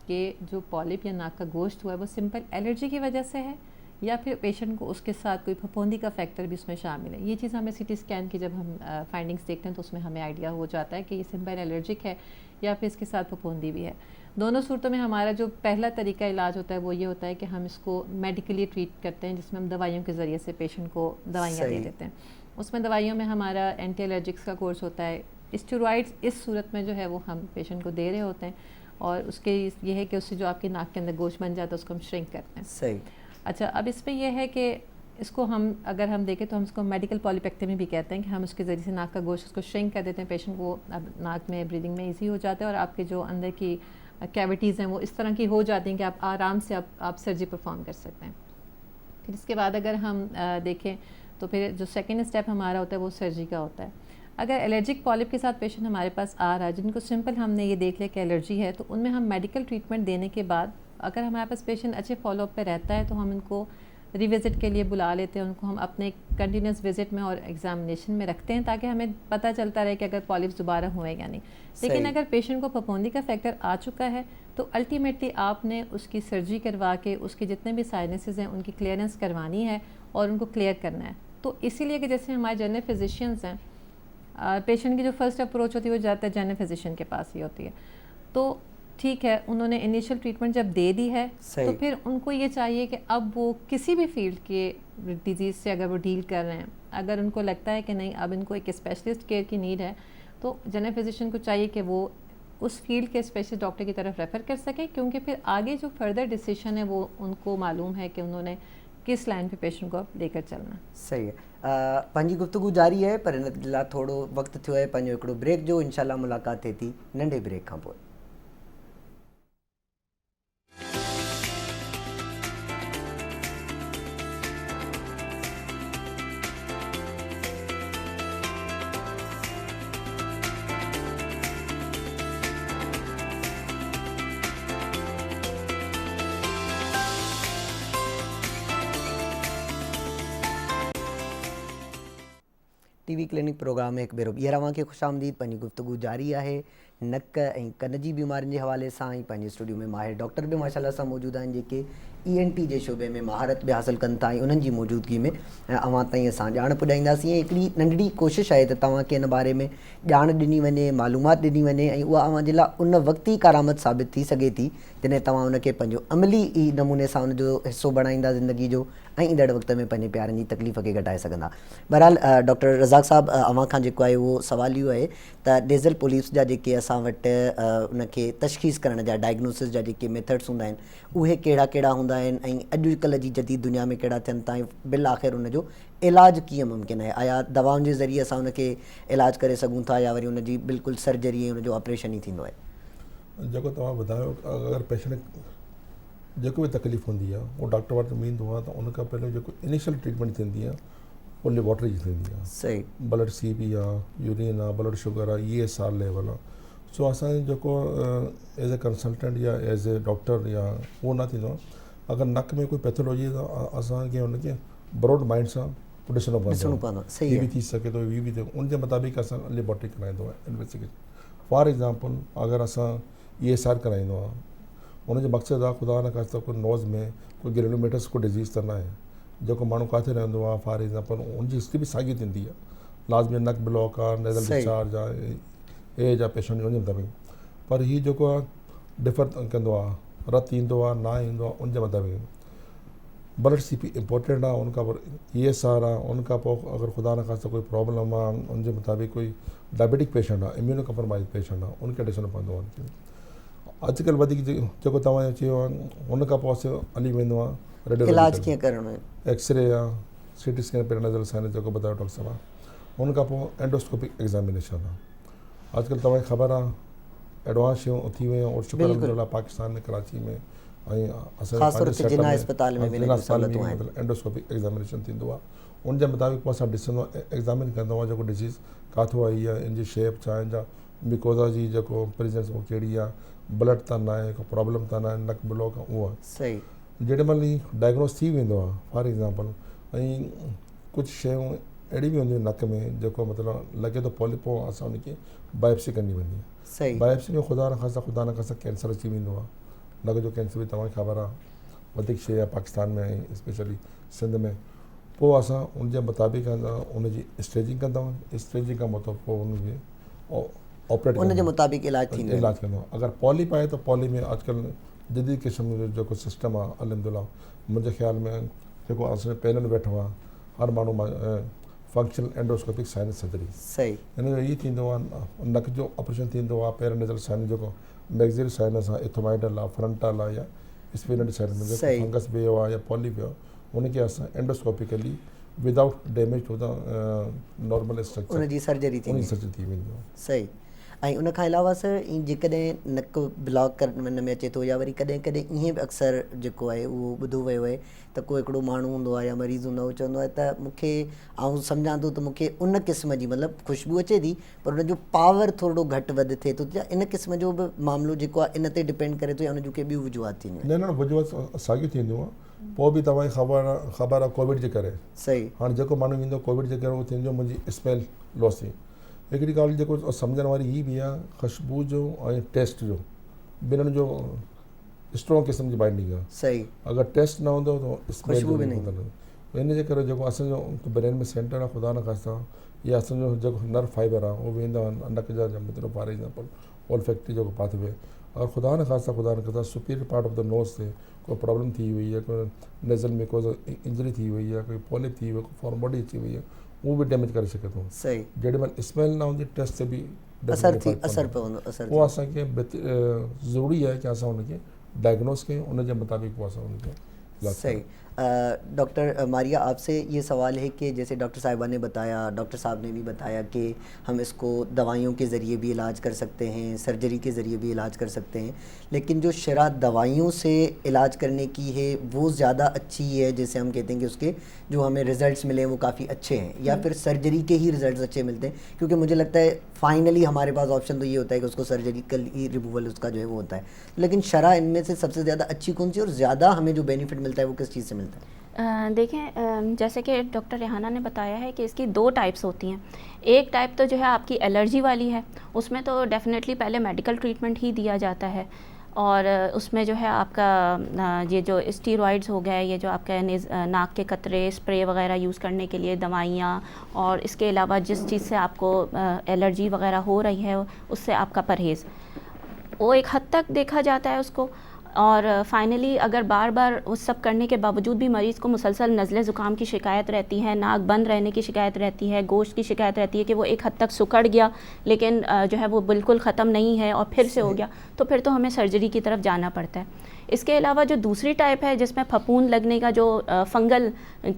کہ جو پالپ یا ناک کا گوشت ہوا ہے وہ سمپل الرجی کی وجہ سے ہے, یا پھر پیشنٹ کو اس کے ساتھ کوئی پھپھوندی کا فیکٹر بھی اس میں شامل ہے. یہ چیز ہمیں سی ٹی اسکین کی جب ہم فائنڈنگس دیکھتے ہیں تو اس میں ہمیں آئیڈیا ہو جاتا ہے کہ یہ سمپل الرجک ہے یا پھر اس کے ساتھ پھپھوندی بھی ہے. دونوں صورتوں میں ہمارا جو پہلا طریقہ علاج ہوتا ہے وہ یہ ہوتا ہے کہ ہم اس کو میڈیکلی ٹریٹ کرتے ہیں, جس میں ہم دوائیوں کے ذریعے سے پیشنٹ کو دوائیاں دے دیتے ہیں. اس میں دوائیوں میں ہمارا اینٹی الرجکس کا کورس ہوتا ہے, اسٹیرائڈس اس صورت میں جو ہے وہ ہم پیشنٹ کو دے رہے ہوتے ہیں, اور اس کے یہ ہے کہ اس سے جو آپ کے ناک کے اندر گوشت بن جاتا ہے اس کو ہم شرنک کرتے ہیں. صحیح. اچھا, اب اس میں یہ ہے کہ اس کو ہم اگر ہم دیکھیں تو ہم اس کو میڈیکل پالیپیکٹمی بھی کہتے ہیں, کہ ہم اس کے ذریعے سے ناک کا گوشت اس کو شرنک کر دیتے ہیں, پیشنٹ کو اب ناک میں بریدنگ میں ایزی ہو جاتا ہے, اور آپ کے جو اندر کی کیوٹیز ہیں وہ اس طرح کی ہو جاتی ہیں کہ آپ آرام سے آپ سرجری پرفارم کر سکتے ہیں. پھر اس کے بعد اگر ہم دیکھیں تو پھر جو سیکنڈ اسٹیپ ہمارا ہوتا ہے وہ سرجری کا ہوتا ہے. اگر الرجک پالپ کے ساتھ پیشنٹ ہمارے پاس آ رہا ہے جن کو سمپل ہم نے یہ دیکھ لیا کہ الرجی ہے, تو ان میں ہم میڈیکل ٹریٹمنٹ دینے کے بعد اگر ہمارے پاس پیشنٹ اچھے فالو اپ پہ رہتا ہے تو ہم ان کو ریوزٹ کے لیے بلا لیتے ہیں, ان کو ہم اپنے کنٹینیوس وزٹ میں اور ایگزامینیشن میں رکھتے ہیں تاکہ ہمیں پتہ چلتا رہے کہ اگر پالپس دوبارہ ہوئے یا نہیں. لیکن اگر پیشنٹ کو پھپھوندی کا فیکٹر آ چکا ہے تو الٹیمیٹلی آپ نے اس کی سرجری کروا کے اس کے جتنے بھی سائنسز ہیں ان کی کلیئرنس کروانی ہے اور ان کو کلیئر کرنا ہے. تو اسی لیے کہ جیسے ہمارے جنرل فزیشینز ہیں, پیشنٹ کی جو فرسٹ اپروچ ہوتی ہے وہ زیادہ تر جنرل فزیشین کے پاس ہی ہوتی ہے. تو ٹھیک ہے, انہوں نے انیشل ٹریٹمنٹ جب دے دی ہے تو پھر ان کو یہ چاہیے کہ اب وہ کسی بھی فیلڈ کے ڈیزیز سے اگر وہ ڈیل کر رہے ہیں, اگر ان کو لگتا ہے کہ نہیں اب ان کو ایک اسپیشلسٹ کیئر کی نیڈ ہے, تو جنرل فزیشین کو چاہیے کہ وہ اس فیلڈ کے اسپیشلسٹ ڈاکٹر کی طرف ریفر کر سکیں, کیونکہ پھر آگے جو فردر ڈیسیشن ہے وہ ان کو معلوم ہے کہ انہوں نے کس لائن پہ پیشنٹ کو لے کر چلنا. صحیح ہے. पंहिंजी गुफ़्तगू जारी आहे, पर हिन लाइ थोरो वक़्तु थियो आहे पंहिंजो हिकिड़ो ब्रेक जो. इंशाल्लाह मुलाक़ात थिए थी नंढे ब्रेक खां पोइ. TV क्लिनिक प्रोग्राम में हिकु भेरो ॿीहर अव्हांखे ख़ुशि आमदीद। पंहिंजी गुफ़्तगू जारी आहे नक ऐं कन जी बीमारियुनि जे हवाले सां। ऐं पंहिंजे स्टूडियो में माहिर डॉक्टर बि माशाल्लाह सां मौजूदु आहिनि जेके ENT जे शोबे में महारत बि हासिलु कनि था। ऐं उन्हनि जी मौजूदगी में अव्हां ताईं असां ॼाण पुॼाईंदासीं। ऐं हिकिड़ी नंढड़ी कोशिशि आहे त तव्हांखे इन बारे में ॼाण ॾिनी वञे, मालूमात ॾिनी वञे ऐं उहा अव्हांजे लाइ उन वक़्त ई कारआमद साबित थी सघे थी जॾहिं तव्हां उनखे पंहिंजो अमली ई नमूने सां उनजो हिसो बणाईंदा ज़िंदगी जो ऐं ईंदड़ वक़्त में पंहिंजे प्यारनि जी तकलीफ़ खे घटाए सघंदा। बहरहाल डॉक्टर रज़ाक साहब, अव्हां खां जेको आहे उहो सुवाल इहो आहे त नेज़ल पोलिप्स जा जेके असां वटि उनखे तशख़ीस करण जा डायग्नोसिस जा जेके मेथड्स हूंदा आहिनि उहे कहिड़ा कहिड़ा हूंदा आहिनि ऐं अॼुकल्ह जी जदीद दुनिया में कहिड़ा थियनि था, ऐं बिल आख़िर उनजो इलाज कीअं मुमकिन आहे? आया दवाउनि जे ज़रिए असां उनखे इलाज करे सघूं था या वरी उनजी बिल्कुलु सर्जरी ऐं उनजो ऑपरेशन ई थींदो आहे? जेको तव्हां ॿुधायो, अगरि पेशेंट जेको बि तकलीफ़ हूंदी आहे उहो डॉक्टर वटि में ईंदो आहे त उनखां पहिरियों जेको इनिशियल ट्रीटमेंट थींदी आहे उहो लेबॉरेटरी जी थींदी आहे। सही। ब्लड CB आहे, यूरिन आहे, ब्लड शुगर आहे, ESR लेवल आहे। सो असांजो जेको एज़ ए कंसल्टेंट या एज़ ए डॉक्टर या उहो न थींदो आहे। अगरि नक में कोई पैथोलॉजी आहे त असांखे उनखे ब्रॉड माइंड सां ॾिसणो पवंदो। सही बि थी सघे थो, बि थी, उनजे मुताबिक़ असां लेबॉरेटरी कराईंदो आहे इन्वेस्टिगेशन। फॉर एग्ज़ाम्पल अगरि असां ESR कराईंदो आहे, उनजो मक़सदु आहे ख़ुदा न खास्ता कोई नोज़ में कोई ग्रेनुलोमेटस को डिज़ीज़ त न आहे। जेको माण्हू किथे रहंदो आहे, फॉर एग्ज़ाम्पल उनजी हिस्ट्री बि साॻी थींदी आहे। लाज़मी नक ब्लॉक आहे, नेज़ल डिस्चार्ज आहे, एज आहे पेशेंट उनजे मुताबिक़। पर हीउ जेको आहे डिफर कंदो आहे, रत ईंदो आहे न ईंदो आहे उनजे मुताबिक़। ब्लड CP इम्पोर्टेंट आहे, उनखां पोइ ESR आहे, उनखां पोइ अगरि ख़ुदा न खास्ता कोई प्रॉब्लम आहे उनजे मुताबिक़ कोई डायबिटिक पेशेंट आहे, इम्यूनो कम्प्रोमाइज़ पेशेंट आहे, उनखे ॾिसणो पवंदो आहे उनखे। अॼुकल्ह वधीक जेको तव्हां चयो आहे उनखां पोइ असां हली वेंदो आहे रेडियोलॉजी। इलाज कीअं करणो आहे? एक्सरे आहे, CT स्कैन, पेरानज़ल साइनस जेको ॿुधायो डॉक्टर साहब आहे। उनखां पोइ एंडोस्कोपिक एग्ज़ामिनेशन आहे। अॼुकल्ह तव्हांखे ख़बर आहे एडवांस शयूं थी वियूं आहिनि और शुक्र अल्हम्दुलिल्लाह पाकिस्तान में कराची में ऐं असांजे अस्पताल में एंडोस्कोपिक एग्ज़ामिनेशन थींदो आहे। उनजे मुताबिक़ पोइ असां ॾिसंदो एग्ज़ामिन कंदो आहे जेको डिज़ीज़ काथो आई आहे, इनजी शेप छा आहे, इन जा मिकोज़ा जी जेको प्रेजेंस उहो कहिड़ी आहे, ब्लड त न आहे, को प्रॉब्लम त न आहे, नक ब्लॉक आहे उहो आहे। सही। जेॾीमहिल ई डायग्नोस थी वेंदो आहे फॉर एग्ज़ाम्पल, ऐं कुझु शयूं अहिड़ी बि हूंदियूं नक में जेको मतिलबु लॻे थो पॉलिप, असां उनखे बायोप्सी करणी वञे। सही। बायोप्सी में ख़ुदा न खास्ता कैंसर अची वेंदो आहे। नक जो कैंसर बि तव्हांखे ख़बर आहे वधीक शइ आहे पाकिस्तान में ऐं स्पेशली सिंध में। पोइ असां उनजे मुताबिक़ उनजी स्टेजिंग कंदा आहियूं। स्टेजिंग खां मतिलबु पोइ उनखे ऑपरेट उनजे मुताबिक़ इलाज कंदो आहे। अगरि पॉलिप आहे त पॉलिप में अॼुकल्ह जदीद क़िस्म जो जेको सिस्टम आहे अल्हम्दुलिल्लाह, मुंहिंजे ख़्याल में जेको असां पैनल वेठो आहे हर माण्हू फंक्शनल एंडोस्कोपिक साइनस सर्जरी। सही। हिन जो इहो थींदो आहे नक जो ऑपरेशन थींदो आहे, पेरानेज़ल साइनस जेको मैक्सिलरी साइनस आहे, इथोमाइडल आहे, फ्रंटल आहे या स्पिनल साइनस में फंगस बि वियो आहे या पॉलिप वियो आहे, उनखे असां endoscopically without damage to the normal structure उनजी सर्जरी थी वेंदी आहे। सही। ऐं उनखां अलावा सर जेकॾहिं नक ब्लॉक करण में अचे थो या वरी कॾहिं कॾहिं ईअं बि अक्सर जेको आहे उहो ॿुधो वियो आहे त को हिकिड़ो माण्हू हूंदो आहे या मरीज़ हूंदो आहे, चवंदो आहे त मूंखे आउं सम्झां थो त मूंखे उन क़िस्म जी मतिलबु ख़ुशबू अचे थी पर उनजो पावर थोरो घटि वधि थिए थो, या इन क़िस्म जो बि मामिलो जेको आहे इन ते डिपेंड करे थो या उनजूं के ॿियूं वजूहात थींदियूं आहिनि? न वजूहात साॻियूं थींदियूं आहे। पोइ बि तव्हांखे ख़बर आहे कोविड जे करे। सही। हाणे जेको माण्हू ईंदो कोविड जे करे उहो थींदो मुंहिंजी स्मेल लॉस थी। हिकिड़ी ॻाल्हि जेको सम्झण वारी हीअ बि आहे ख़ुशबू जो ऐं टेस्ट जो ॿिन्हिनि जो स्ट्रॉन्ग क़िस्म जी बाइंडिंग आहे। सही। अगरि टेस्ट न हूंदो त ख़ुशबू बि न। इन जे करे जेको असांजो ब्रेन में सेंटर आहे ख़ुदा न खास्ता या असांजो जेको नर्व फाइबर आहे उहो वेंदा आहिनि नक जा मतिलबु फॉर एग्ज़ाम्पल ओल्फैक्टरी जेको पाथवे। अगरि ख़ुदा न खास्ता superior part of the nose ते कोई प्रॉब्लम थी वई या कोई नेज़ल में कोई इंजरी थी वई या कोई पॉलिप थी वई, कोई फॉरेन बॉडी अची वई आहे, उहो बि डैमेज करे सघे थो। सही। जेॾीमहिल स्मेल न हूंदी टेस्ट ते बि असर पवंदो। उहो असांखे ज़रूरी आहे की असां हुनखे डायग्नोस कयूं, उनजे मुताबिक़ पोइ असां उनखे। सही। डॉक्टर मारिया, आपसे ये सवाल है कि जैसे डॉक्टर साहिबा ने बताया, डॉक्टर साहब ने भी बताया कि हम इसको दवाइयों के ज़रिए भी इलाज कर सकते हैं, सर्जरी के ज़रिए भी इलाज कर सकते हैं, लेकिन जो शरह दवाइयों से इलाज करने की है वो ज़्यादा अच्छी है, जैसे हम कहते हैं कि उसके जो हमें रिज़ल्ट्स मिले वो काफ़ी अच्छे हैं, या फिर सर्जरी के ही रिज़ल्ट्स अच्छे मिलते हैं? क्योंकि मुझे लगता है फाइनली हमारे पास ऑप्शन तो ये होता है कि उसको सर्जरिकल ही रिमूवल उसका जो है वो होता है, लेकिन शरह इनमें से सबसे ज़्यादा अच्छी कौन सी और ज़्यादा हमें जो बेनिफिट मिलता है वो किस चीज़ से मिलता है? دیکھیں جیسے کہ ڈاکٹر ریحانہ نے بتایا ہے کہ اس کی 2 ٹائپس ہوتی ہیں. ایک ٹائپ تو جو ہے آپ کی الرجی والی ہے, اس میں تو ڈیفینیٹلی پہلے میڈیکل ٹریٹمنٹ ہی دیا جاتا ہے, اور اس میں جو ہے آپ کا یہ جو اسٹیرائڈز ہو گئے, یہ جو آپ کا ناک کے قطرے, اسپرے وغیرہ یوز کرنے کے لیے دوائیاں, اور اس کے علاوہ جس چیز سے آپ کو الرجی وغیرہ ہو رہی ہے اس سے آپ کا پرہیز, وہ ایک حد تک دیکھا جاتا ہے اس کو. اور فائنلی اگر بار بار اس سب کرنے کے باوجود بھی مریض کو مسلسل نزلے زکام کی شکایت رہتی ہے, ناک بند رہنے کی شکایت رہتی ہے, گوشت کی شکایت رہتی ہے کہ وہ ایک حد تک سکڑ گیا لیکن جو ہے وہ بالکل ختم نہیں ہے اور پھر سے ہو گیا, تو پھر تو ہمیں سرجری کی طرف جانا پڑتا ہے. اس کے علاوہ جو دوسری ٹائپ ہے جس میں پھپھوند لگنے کا جو فنگل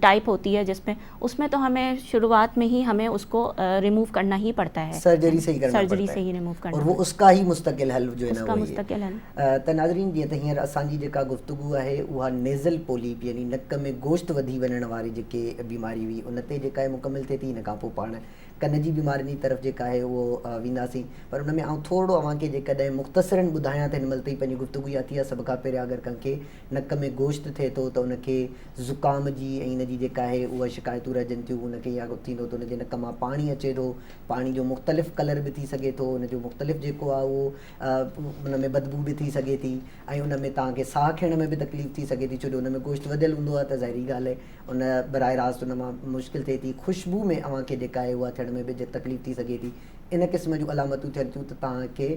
ٹائپ ہوتی ہے, جس میں اس میں تو ہمیں شروعات میں ہی ہمیں اس کو ریموو کرنا ہی پڑتا ہے, سرجری سے ہی کرنا پڑتا ہے, سرجری سے ہی ریموو کرنا, اور وہ اس کا ہی مستقل حل جو ہے نا اس کا وہی مستقل حل. त नाज़रीन जीअं त हींअर असांजी जेका गुफ़्तगू आहे उहा नेज़ल पोलिप यानी नक में गोश्त वधी वञण वारी जेके बीमारी हुई उन ते जेका आहे मुकमिल थिए थी. इन खां पोइ पाण कन जी बीमारियुनि जी तरफ़ जेका आहे उहो वेंदासीं, पर उन में आउं थोरो अव्हांखे जेकॾहिं मुख़्तसरन ॿुधायां त हिन महिल ताईं पंहिंजी गुफ़्तगू इहा थी आहे. सभ खां पहिरियों अगरि कंहिंखे नक में गोश्त थिए थो त उनखे ज़ुकाम जी ऐं इन जी जेका आहे उहा शिकायतूं रहजनि थियूं. उनखे इहा थींदो त उनजे नक मां पाणी अचे थो, पाणी जो मुख़्तलिफ़ कलर बि थी सघे थो, उनजो मुख़्तलिफ़ जेको आहे उहो उन में बदबू बि थी सघे थी, ऐं उन में तव्हांखे साह खणण में बि तकलीफ़ थी सघे थी, छो जो उन में गोश्त वधियल हूंदो आहे त ज़ाहिरी ॻाल्हि आहे उन बराह रास्त उन मां मुश्किल थिए थी. ख़ुशबू में अव्हांखे जेका आहे उहा थियण में बि तकलीफ़ थी सघे थी. इन क़िस्म जूं अलामतूं थियनि थियूं त तव्हांखे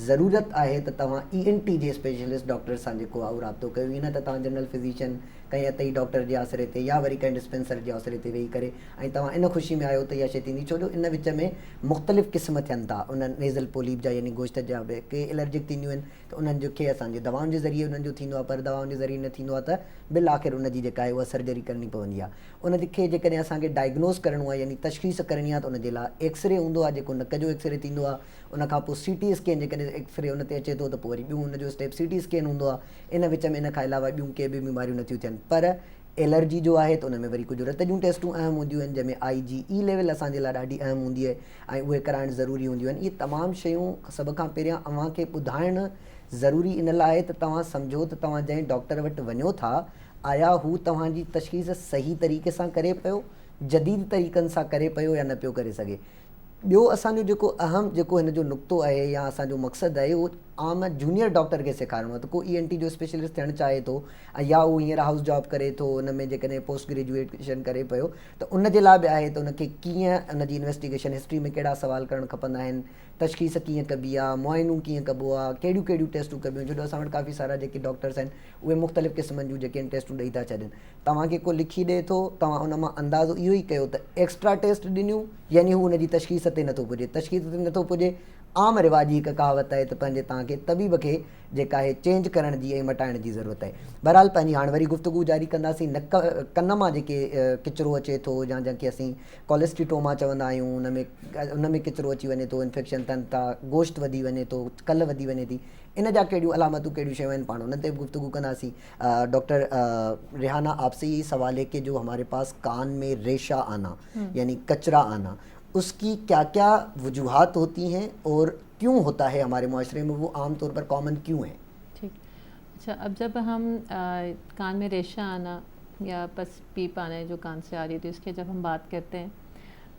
ज़रूरत आहे त तव्हां ENT जे स्पेशलिस्ट डॉक्टर सां जेको आहे उहो राब्तो कयो, ईअं न त तव्हां जनरल फिज़िशियन कंहिं अतई डॉक्टर जे आसिरे ते या वरी कंहिं डिस्पेंसर जे आसिरे ते वेही करे ऐं तव्हां इन ख़ुशी में आहियो त इहा शइ थींदी, छो जो इन विच में मुख़्तलिफ़ क़िस्म थियनि था उन नेज़ल पोलिप जा, यानी गोश्त जा बि के एलर्जिक थींदियूं आहिनि त उन्हनि जो खे असांजे दवाउनि जे ज़रिए उन्हनि जो थींदो आहे, पर दवाउनि जे ज़रिए न थींदो आहे त बिल आख़िर उन जी जेका आहे उहा सर्जरी करणी पवंदी आहे. उन खे जेकॾहिं असांखे डायग्नोस करिणो आहे यानी तशख़ीस करणी आहे त उन जे लाइ एक्सरे हूंदो आहे जेको नक जो एक्सरे थींदो आहे. उन खां पोइ CT स्कैन जेकॾहिं एक्सरे उन ते अचे थो त पोइ वरी ॿियूं उन जो स्टेप CT स्कैन हूंदो आहे. इन विच में इन खां अलावा ॿियूं के बि बीमारियूं नथियूं थियनि, पर एलर्जी जो आहे त उन में वरी कुझु रत जूं टेस्टूं अहम हूंदियूं आहिनि जंहिंमें IgE लेवल असांजे लाइ ॾाढी अहम हूंदी आहे ऐं उहे कराइणु ज़रूरी हूंदियूं आहिनि. इहे तमामु शयूं सभ खां पहिरियां अव्हांखे ॿुधाइणु ज़रूरी इन लाइ आहे त तव्हां सम्झो त तव्हां जंहिं डॉक्टर वटि वञो था आया हू तव्हांजी तशख़ीस सही तरीक़े सां करे पियो, जदीद तरीक़नि सां करे पियो या न पियो करे सघे. ॿियो असांजो जेको अहम जेको हिन जो नुक़्तो आहे या असांजो मक़सदु आहे उहो आम जूनियर डॉक्टर खे सेखारिणो आहे. त को ENT जो स्पेशलिस्ट थियणु चाहे थो ऐं या उहो हींअर हाउस जॉब करे थो, उन में जेकॾहिं पोस्ट ग्रेजुएशन करे पियो त उन जे लाइ बि आहे त उनखे कीअं उन जी इन्वेस्टिगेशन हिस्ट्री में कहिड़ा सवाल करणु खपंदा आहिनि, तशख़ीस कीअं कबी आहे, मुआइनूं कीअं कबो आहे, कहिड़ियूं कहिड़ियूं टेस्टूं कबियूं आहिनि, छो जो असां वटि काफ़ी सारा जेके डॉक्टर्स आहिनि उहे मुख़्तलिफ़ क़िस्मनि जूं जेके टेस्टूं ॾेई था छॾनि. तव्हांखे को लिखी ॾिए थो, तव्हां उन मां अंदाज़ो इहो ई कयो त एक्स्ट्रा टेस्ट ॾिनियूं यानी हू उन जी तशख़ीस ते नथो पुॼे. तशख़ीस ते नथो पुॼे, आम रिवाजी हिकु कहावत आहे त पंहिंजे तव्हांखे तबीब खे जेका आहे चेंज करण जी ऐं मटाइण जी ज़रूरत आहे. बहरहाल पंहिंजी हाणे वरी गुफ़्तगू जारी कंदासीं. नक कन मां जेके किचिरो अचे थो या जंहिंखे असीं कोलेस्टिटोमा चवंदा आहियूं, उन में किचिरो अची वञे थो, इन्फेक्शन थियनि था, गोश्त वधी वञे थो, कल्ह वधी वञे थी, इन जा कहिड़ियूं अलामतूं कहिड़ियूं शयूं आहिनि पाण उन ते बि गुफ्तगू कंदासीं. डॉक्टर रेहाना आपसे ये सवाल है कि जो हमारे पास कान में रेशा आना यानी कचरा आना, उसकी क्या क्या वजूहात होती हैं और क्यों होता है हमारे माशरे में, वो आम तौर पर कॉमन क्यों है? ठीक. अच्छा, अब जब हम कान में रेशा आना या बस पीप आना है जो कान से आ रही है, तो इसके जब हम बात करते हैं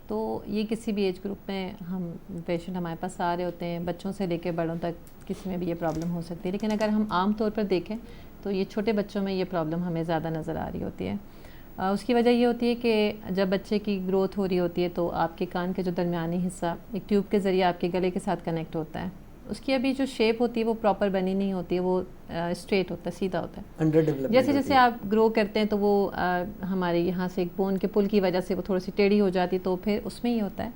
तो ये किसी भी एज ग्रुप में हम पेशेंट हमारे पास आ रहे होते हैं, बच्चों से लेकर बड़ों तक किसी में भी ये प्रॉब्लम हो सकती है. लेकिन अगर हम आम तौर पर देखें तो ये छोटे बच्चों में ये प्रॉब्लम हमें ज़्यादा नज़र आ रही होती है. उसकी वजह ये होती है कि जब बच्चे की ग्रोथ हो रही होती है तो आपके कान के जो दरमियानी हिस्सा एक ट्यूब के ज़रिए आपके गले के साथ कनेक्ट होता है. उसकी अभी जो शेप होती है वो प्रॉपर बनी नहीं होती है, वो स्ट्रेट होता है, सीधा होता है. जैसे जैसे आप ग्रो करते हैं तो वो हमारे यहाँ से एक बोन के पुल की वजह से वो थोड़ी सी टेढ़ी हो जाती है. तो फिर उसमें ये होता है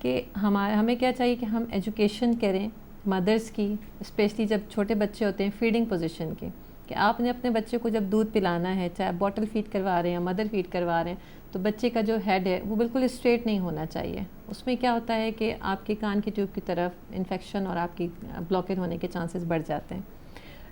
कि हमें क्या चाहिए कि हम एजुकेशन करें मदर्स की, स्पेशली जब छोटे बच्चे होते हैं फीडिंग पोजीशन की, कि आपने अपने बच्चे को जब दूध पिलाना है, चाहे बॉटल फीड करवा रहे हैं या मदर फीड करवा रहे हैं, तो बच्चे का जो हेड है वो बिल्कुल स्ट्रेट नहीं होना चाहिए. उसमें क्या होता है कि आपके कान की ट्यूब की तरफ इन्फेक्शन और आपकी ब्लॉकेज होने के चांसेस बढ़ जाते हैं.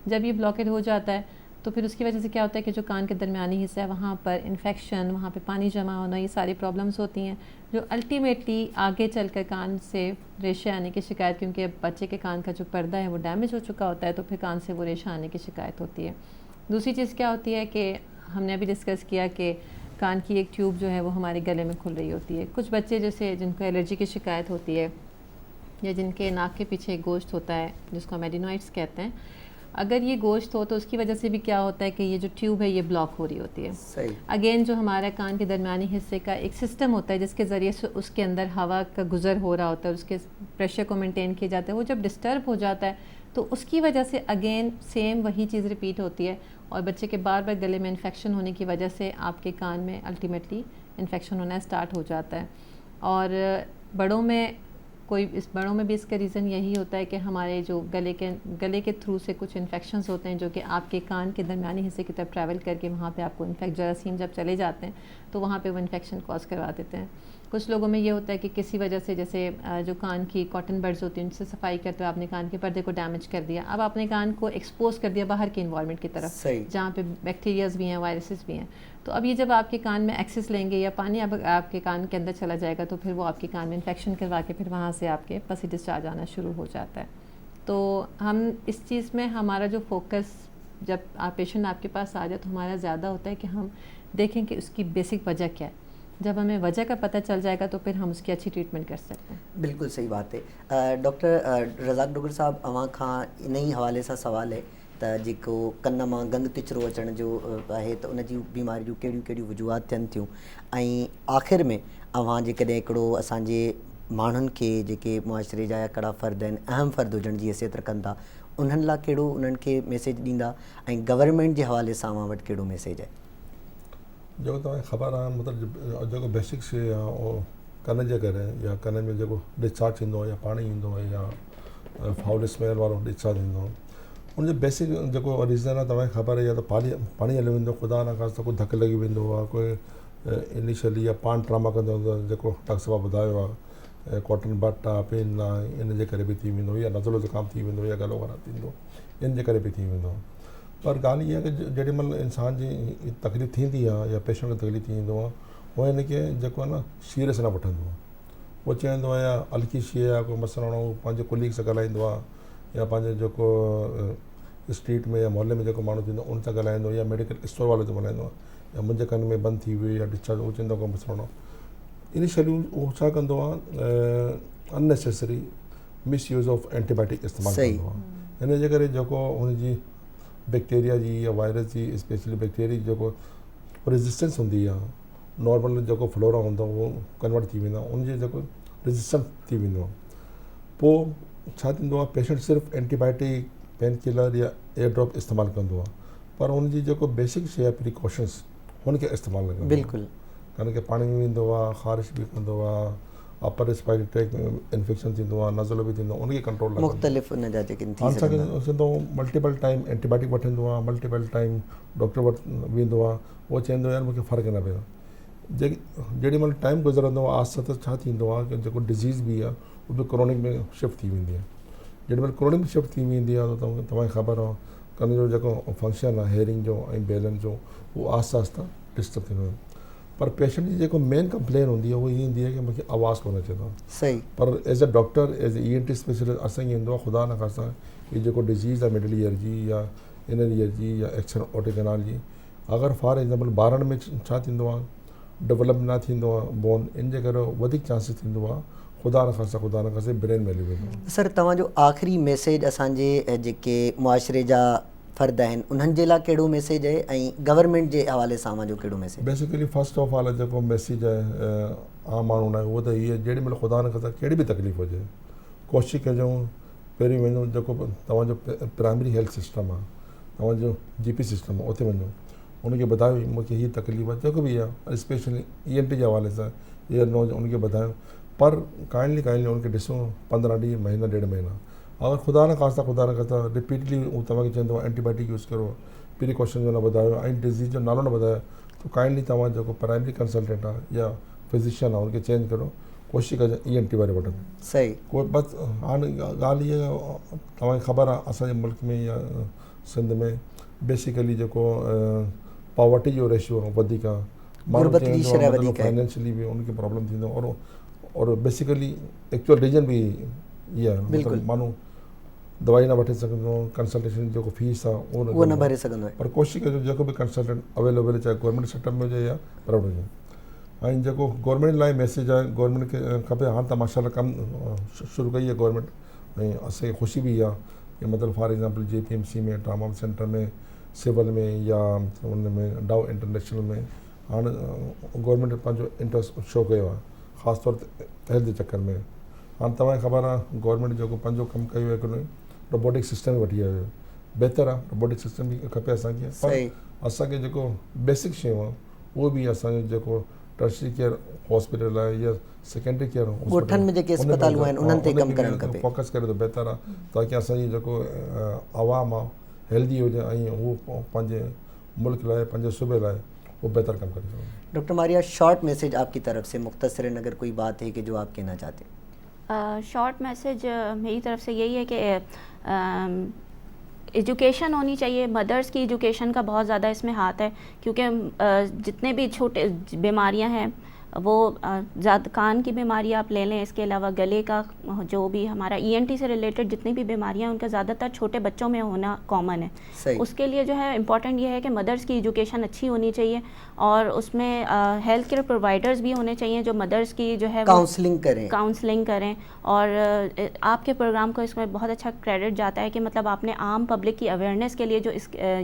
जब ये ब्लॉकेज हो जाता है तो फिर उसकी वजह से क्या होता है कि जो कान के दरमियानी हिस्सा है वहाँ पर इन्फेक्शन, वहाँ पे पानी जमा होना, ये सारी प्रॉब्लम्स होती हैं जो अल्टीमेटली आगे चलकर कान से रेशे आने की शिकायत, क्योंकि अब बच्चे के कान का जो पर्दा है वो डैमेज हो चुका होता है, तो फिर कान से वो रेशा आने की शिकायत होती है. दूसरी चीज़ क्या होती है कि ہم نے ابھی ڈسکس کیا کہ کان کی ایک ٹیوب جو ہے وہ ہمارے گلے میں کھل رہی ہوتی ہے. کچھ بچے جیسے جن کو الرجی کی شکایت ہوتی ہے یا جن کے ناک کے پیچھے ایک گوشت ہوتا ہے جس کو ہم ایڈینوائڈس کہتے ہیں, اگر یہ گوشت ہو تو اس کی وجہ سے بھی کیا ہوتا ہے کہ یہ جو ٹیوب ہے یہ بلاک ہو رہی ہوتی ہے. صحیح. اگین جو ہمارا کان کے درمیانی حصے کا ایک سسٹم ہوتا ہے جس کے ذریعے سے اس کے اندر ہوا کا گزر ہو رہا ہوتا ہے, اس کے پریشر کو مینٹین کیا جاتا ہے, وہ جب ڈسٹرب ہو جاتا ہے تو اس کی وجہ سے اگین سیم وہی چیز ریپیٹ ہوتی ہے اور بچے کے بار بار گلے میں انفیکشن ہونے کی وجہ سے آپ کے کان میں الٹیمیٹلی انفیکشن ہونا اسٹارٹ ہو جاتا ہے. اور بڑوں میں بھی اس کا ریزن یہی ہوتا ہے کہ ہمارے جو گلے کے تھرو سے کچھ انفیکشنز ہوتے ہیں جو کہ آپ کے کان کے درمیانی حصے کی طرف ٹریول کر کے وہاں پہ آپ کو جراثیم جب چلے جاتے ہیں تو وہاں پہ وہ انفیکشن کاز کروا دیتے ہیں. کچھ لوگوں میں یہ ہوتا ہے کہ کسی وجہ سے جیسے جو کان کی کاٹن برڈز ہوتی ہیں ان سے صفائی کرتے ہوئے آپ نے کان کے پردے کو ڈیمیج کر دیا, اب آپ نے کان کو ایکسپوز کر دیا باہر کے انوائرمنٹ کی طرف جہاں پہ بیکٹیریاز بھی ہیں, وائرسز بھی ہیں. تو اب یہ جب آپ کے کان میں ایکسس لیں گے یا پانی اب آپ کے کان کے اندر چلا جائے گا تو پھر وہ آپ کے کان میں انفیکشن کروا کے پھر وہاں سے آپ کے پسی ڈسچارج آنا شروع ہو جاتا ہے. تو ہم اس چیز میں ہمارا جو فوکس جب پیشنٹ آپ کے پاس آ جائے تو ہمارا زیادہ ہوتا ہے کہ ہم دیکھیں کہ اس کی بیسک وجہ کیا ہے. جب ہمیں وجہ کا پتہ چل جائے گا تو پھر ہم اس کی اچھی ٹریٹمنٹ کر سکتے ہیں. بالکل صحیح بات ہے. ڈاکٹر रज़ाक डॉक्टर साहब अवां खां इन ई हवाले सां सवाल आहे त जेको कन मां गंद किचिरो अचण जो आहे त उन जी बीमारियूं कहिड़ियूं कहिड़ियूं वजूहात थियनि थियूं, ऐं आख़िर में अवां जेकॾहिं हिकिड़ो असांजे माण्हुनि खे जेके मुआशरे जा कड़ा फ़र्द आहिनि, अहम फ़र्द हुजण जी हैसियत रखनि था, उन्हनि लाइ कहिड़ो उन्हनि खे मैसेज ॾींदा ऐं गवर्नमेंट जे हवाले सां अवां वटि कहिड़ो मैसेज आहे? जेको तव्हांखे ख़बर आहे मतिलबु जेको बेसिक शइ आहे उहो कन जे करे या कन में जेको डिस्चार्ज थींदो आहे या पाणी ईंदो आहे या फाउल स्मेल वारो डिस्चार्ज ईंदो आहे, उनजो बेसिक जेको रीज़न आहे तव्हांखे ख़बर आहे या त पाणी हली वेंदो, ख़ुदा न ख़ासिता कोई धकु लॻी वेंदो आहे, कोई इनिशियली या पाण ट्रामा कंदो त जेको डॉक्टर साहब ॿुधायो आहे कॉटन बट आहे, पेन आहे, इन जे करे बि थी वेंदो, या नज़लो ज़ुकाम थी वेंदो या गलो ख़राबु थींदो, इन जे करे बि थी वेंदो. पर ॻाल्हि इहा आहे कि जेॾी महिल इंसान जी तकलीफ़ थींदी आहे या पेशेंट खे तकलीफ़ थींदो आहे उहो हिनखे जेको आहे न सीरियस न वठंदो आहे. उहो चवंदो आहे या हल्की शइ आहे, कोई मसइलो न, पंहिंजे कुलीग सां ॻाल्हाईंदो आहे या पंहिंजे जेको स्ट्रीट में या मोहल्ले में जेको माण्हू थींदो उन सां ॻाल्हाईंदो या मेडिकल स्टोर वारे सां ॻाल्हाईंदो आहे या मुंहिंजे कन में बंदि थी वई या डिस्चार्ज, उहो चवंदो कोई मसइलो न. इनिशियली उहो छा कंदो आहे, अननेसेसरी मिसयूज़ ऑफ एंटीबायोटिक इस्तेमालु कंदो आहे. हिन जे करे जेको हुनजी बैक्टीरिया जी या वायरस जी स्पेशली बैक्टीरिया जी जेको रेजिस्टेंस हूंदी आहे, नॉर्मल जेको फ्लोरा हूंदो आहे उहो कन्वर्ट थी वेंदो आहे, उनजे जेको रेजिस्टेंस थी वेंदो आहे. पोइ छा थींदो आहे, पेशेंट सिर्फ़ु एंटीबायोटिक, पेन किलर या एयर ड्रॉप इस्तेमालु कंदो आहे, पर उनजी जेको बेसिक शइ आहे प्रिकॉशन्स हुनखे इस्तेमालु न कंदो. बिल्कुलु. कारण की पाणी बि वेंदो आहे, ख़ारिश बि कंदो आहे, अपर रेस्पिरेटरी ट्रैक में इंफेक्शन थींदो आहे, नज़लो बि थींदो आहे, उनखे कंट्रोल न मुख़्तलिफ़ उन जा जेके थी हाणे सघंदा. थींदो मल्टीपल टाइम एंटीबायोटिक वठंदो आहे, मल्टीपल टाइम डॉक्टर वटि वेंदो आहे, उहो चवंदो यार मूंखे फ़र्क़ु न पियो. जेॾी महिल टाइम गुज़रंदो आहे आहिस्ता त छा थींदो आहे कि जेको डिज़ीज़ बि आहे उहो बि क्रोनिक में शिफ्ट थी वेंदी आहे. जेॾी महिल क्रोनिक में शिफ्ट थी वेंदी आहे त तव्हांखे ख़बर आहे कन जो जेको फंक्शन आहे हेयरिंग जो ऐं बैलेंस जो उहो आहिस्ता आहिस्ता डिस्टर्ब थींदो आहे. पर पेशेंट जी जेको मेन कंप्लेन हूंदी आहे उहो हीअ ईंदी आहे कि मूंखे आवाज़ कोन अचे थो. सही. पर as a doctor, as a ENT specialist असांखे ईंदो आहे ख़ुदा न ख़ासिता हीअ जेको डिज़ीज़ आहे मिडल ईयर जी या इनर ईयर जी या एक्शन ओटिक कैनाल जी, अगरि फॉर एग्ज़ाम्पल ॿारनि में छा थींदो आहे, डेवलप न थींदो आहे बोन, इन जे करे वधीक चांसिस थींदो आहे ख़ुदा न ख़ासिता ब्रेन में हली वेंदो. सर तव्हांजो आख़िरी मैसेज असांजे जेके मुआशरे जा फ़र्द आहिनि उन्हनि जे लाइ कहिड़ो मैसेज आहे ऐं गवर्नमेंट जे हवाले सां जो कहिड़ो message? Basically first of all जेको मैसेज आहे आम माण्हू आहे उहो त हीअ, जेॾी महिल ख़ुदा न ख़ासिता कहिड़ी बि तकलीफ़ हुजे, कोशिशि कजो पहिरीं वञो जेको तव्हांजो प्राइमरी हेल्थ सिस्टम आहे, तव्हांजो GP सिस्टम आहे, उते वञो, उनखे ॿुधायो मूंखे हीअ तकलीफ़ आहे जेको बि आहे, स्पेशली ENT जे हवाले सां ईयर नोज उनखे ॿुधायो. पर काइंडली उनखे ॾिसो 15 ॾींहं, महीना, 1.5 महीना. अगरि ख़ुदा न ख़ासिता रिपीटली उहो तव्हांखे चवंदो आहे एंटीबायोटिक यूज़ करो, प्रिकॉशन जो न ॿुधायो ऐं डिज़ीज़ जो नालो न ॿुधायो, त काइंडली तव्हां जेको प्राइमरी कंसल्टेंट आहे या फिज़िशियन आहे उनखे चेंज करो, कोशिशि कजो ENT वारे वटि. सही. कोई बसि हाणे ॻाल्हि इहा तव्हांखे ख़बर आहे असांजे मुल्क में या सिंध में बेसिकली जेको पॉवर्टी जो रेशियो वधीक आहे, माण्हू फाइनेंशियली बि उनखे प्रॉब्लम थींदो और बेसिकली एक्चुअल रीजन बि इहा आहे, माण्हू दवाई न वठी सघंदो, कंसल्टेशन जेको फीस आहे उहो न ॾींदो। भरे सघंदो आहे। पर कोशिशि कजो जेको बि कंसल्टेंट अवेलेबल आहे, चाहे गवर्नमेंट सेक्टर में हुजे या प्राइवेट हुजे। ऐं जेको गवर्नमेंट लाइ मैसेज आहे, गवर्नमेंट खे खपे, हाणे त माशाल्लाह कमु शुरू कई आहे गवर्नमेंट, ऐं असांखे ख़ुशी बि आहे कि मतिलबु फॉर एग्ज़ाम्पल JPMC में, ट्रामा सेंटर में, सिविल में या उन में डाउ इंटरनेशनल में हाणे गवर्नमेंट पंहिंजो इंट्रस्ट शो कयो आहे, ख़ासि तौर ते हेल्थ जे चकर में। हाणे तव्हांखे ख़बर आहे गवर्नमेंट जेको पंहिंजो कमु कयो आहे, हिकिड़ो रोबोटिक सिस्टम वठी आयो आहे। बहितरु आहे, रोबोटिक सिस्टम बि खपे असांखे, पर असांखे जेको बेसिक शयूं आहे उहो बि असांजो जेको टर्शरी केयर हॉस्पिटल आहे या सेकेंडरी केयर ॻोठनि में जेके अस्पतालूं आहिनि उन्हनि ते कमु करणु खपे, फोकस करे त बहितरु आहे, ताकी असांजी जेको आवाम आहे हेल्दी हुजे ऐं उहो पंहिंजे मुल्क लाइ, पंहिंजे सूबे लाइ वो बेहतर काम करे सकें। डॉक्टर मारिया, शॉर्ट मैसेज आपकी तरफ से मुख्तसरन अगर कोई बात है कि जो आप कहना चाहते हैं। शॉर्ट मैसेज मेरी तरफ से यही है कि एजुकेशन होनी चाहिए। मदर्स की एजुकेशन का बहुत ज़्यादा इसमें हाथ है, क्योंकि जितने भी छोटे बीमारियां हैं वो ज़्यादा कान की बीमारी आप ले लें, इसके अलावा गले का जो भी हमारा ENT से रिलेटेड जितनी भी बीमारियां हैं उनका ज़्यादातर छोटे बच्चों में होना कॉमन है। सही। उसके लिए जो है इम्पॉर्टेंट ये है कि मदर्स की एजुकेशन अच्छी होनी चाहिए और उसमें हेल्थ केयर प्रोवाइडर्स भी होने चाहिए जो मदर्स की जो है काउंसलिंग करें। और आपके प्रोग्राम को इसमें बहुत अच्छा क्रेडिट जाता है कि मतलब आपने आम पब्लिक की अवेयरनेस के लिए जो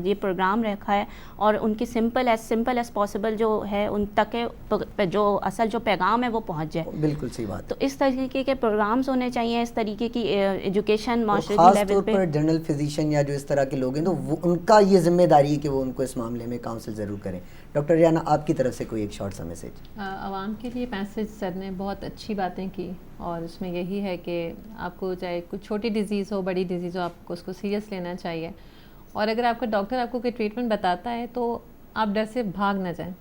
ये प्रोग्राम रखा है और उनकी सिंपल एज पॉसिबल जो है उन तक जो असल जो पैगाम है वो पहुंच जाए। बिल्कुल सही बात। तो इस तरीके के प्रोग्राम्स होने चाहिए, इस तरीके की एजुकेशन माशरे खास लेवल तौर पे। पर जनरल फिजिशियन या जो इस तरह के लोग हैं तो वो उनका ये जिम्मेदारी है कि वो उनको इस मामले में काउंसिल ज़रूर करें। डॉक्टर रियाना, आपकी तरफ से कोई एक शॉर्ट सा मैसेज। आवाम के लिए मैसेज सर ने बहुत अच्छी बातें की और उसमें यही है कि आपको चाहे कुछ छोटी डिज़ीज़ हो, बड़ी डिज़ीज़ हो, आपको उसको सीरियस लेना चाहिए। और अगर आपका डॉक्टर आपको कोई ट्रीटमेंट बताता है तो आप डर से भाग ना जाएं,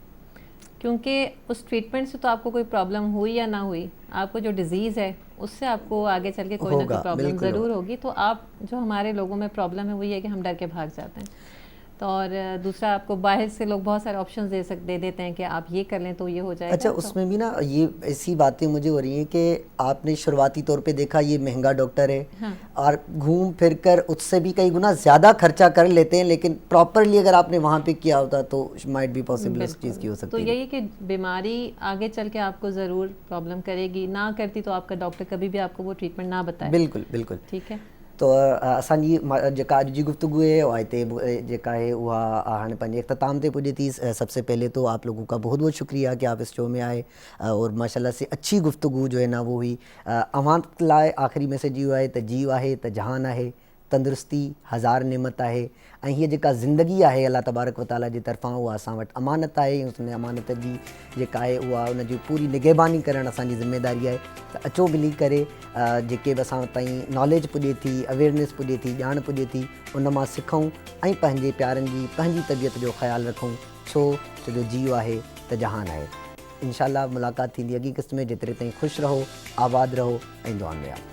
क्योंकि उस ट्रीटमेंट से तो आपको कोई प्रॉब्लम हुई या ना हुई, आपको जो डिज़ीज़ है उससे आपको आगे चल के कोई ना कोई प्रॉब्लम ज़रूर होगी। तो आप जो हमारे लोगों में प्रॉब्लम है वो ये है कि हम डर के भाग जाते हैं। तो और दूसरा, आपको बाहर से लोग बहुत सारे ऑप्शंस दे देते हैं कि आप ये कर लें तो ये हो जाएगा। अच्छा, उसमें भी ना ये ऐसी बातें मुझे हो रही हैं कि आपने शुरुआती तौर पे देखा ये महंगा डॉक्टर है। हाँ। और घूम फिर कर उससे भी कई गुना ज़्यादा खर्चा कर लेते हैं, लेकिन प्रॉपरली अगर आपने वहाँ पे किया होता तो माइट भी पॉसिबल उस चीज़ की हो सकती है। तो यही कि बीमारी आगे चल के आपको ज़रूर प्रॉब्लम करेगी, ना करती तो आपका डॉक्टर कभी भी आपको वो ट्रीटमेंट ना बताए। बिल्कुल बिल्कुल, ठीक है। तो असांजी जेका अॼु जी गुफ्तगू है उहा हिते जेका है उहा हाणे पंहिंजे इख्तिताम ते पुॼे थी। सबसे पहले तो आप लोगों का बहुत बहुत शुक्रिया कि आप इस शो में आए और माशाल्लाह से अच्छी गुफ्तगू जो है ना वो हुई। अवां लाइ आख़िरी मैसेज इहो आहे त जीव आहे त जहान आहे, तंदुरुस्ती हज़ार नेमत आहे ऐं हीअ जेका ज़िंदगी आहे अल्लाह तबारक व तआला जे तरफ़ां उहा असां वटि अमानत आहे। उन अमानत जी जेका आहे उहा उन जी पूरी निगहबानी करणु असांजी ज़िम्मेदारी आहे। त अचो मिली करे जेके बि असां ताईं नॉलेज पुॼे थी, अवेयरनेस पुॼे थी, ॼाण पुॼे थी, उन मां सिखूं ऐं पंहिंजे प्यारनि जी पंहिंजी तबियत जो ख़्यालु रखूं। छो जो जीव आहे त जहान आहे। इंशाअल्लाह मुलाक़ात थींदी अॻी क़िस्त में। जेतिरे ताईं ख़ुशि रहो, आबाद रहो ऐं दुआ में यादि।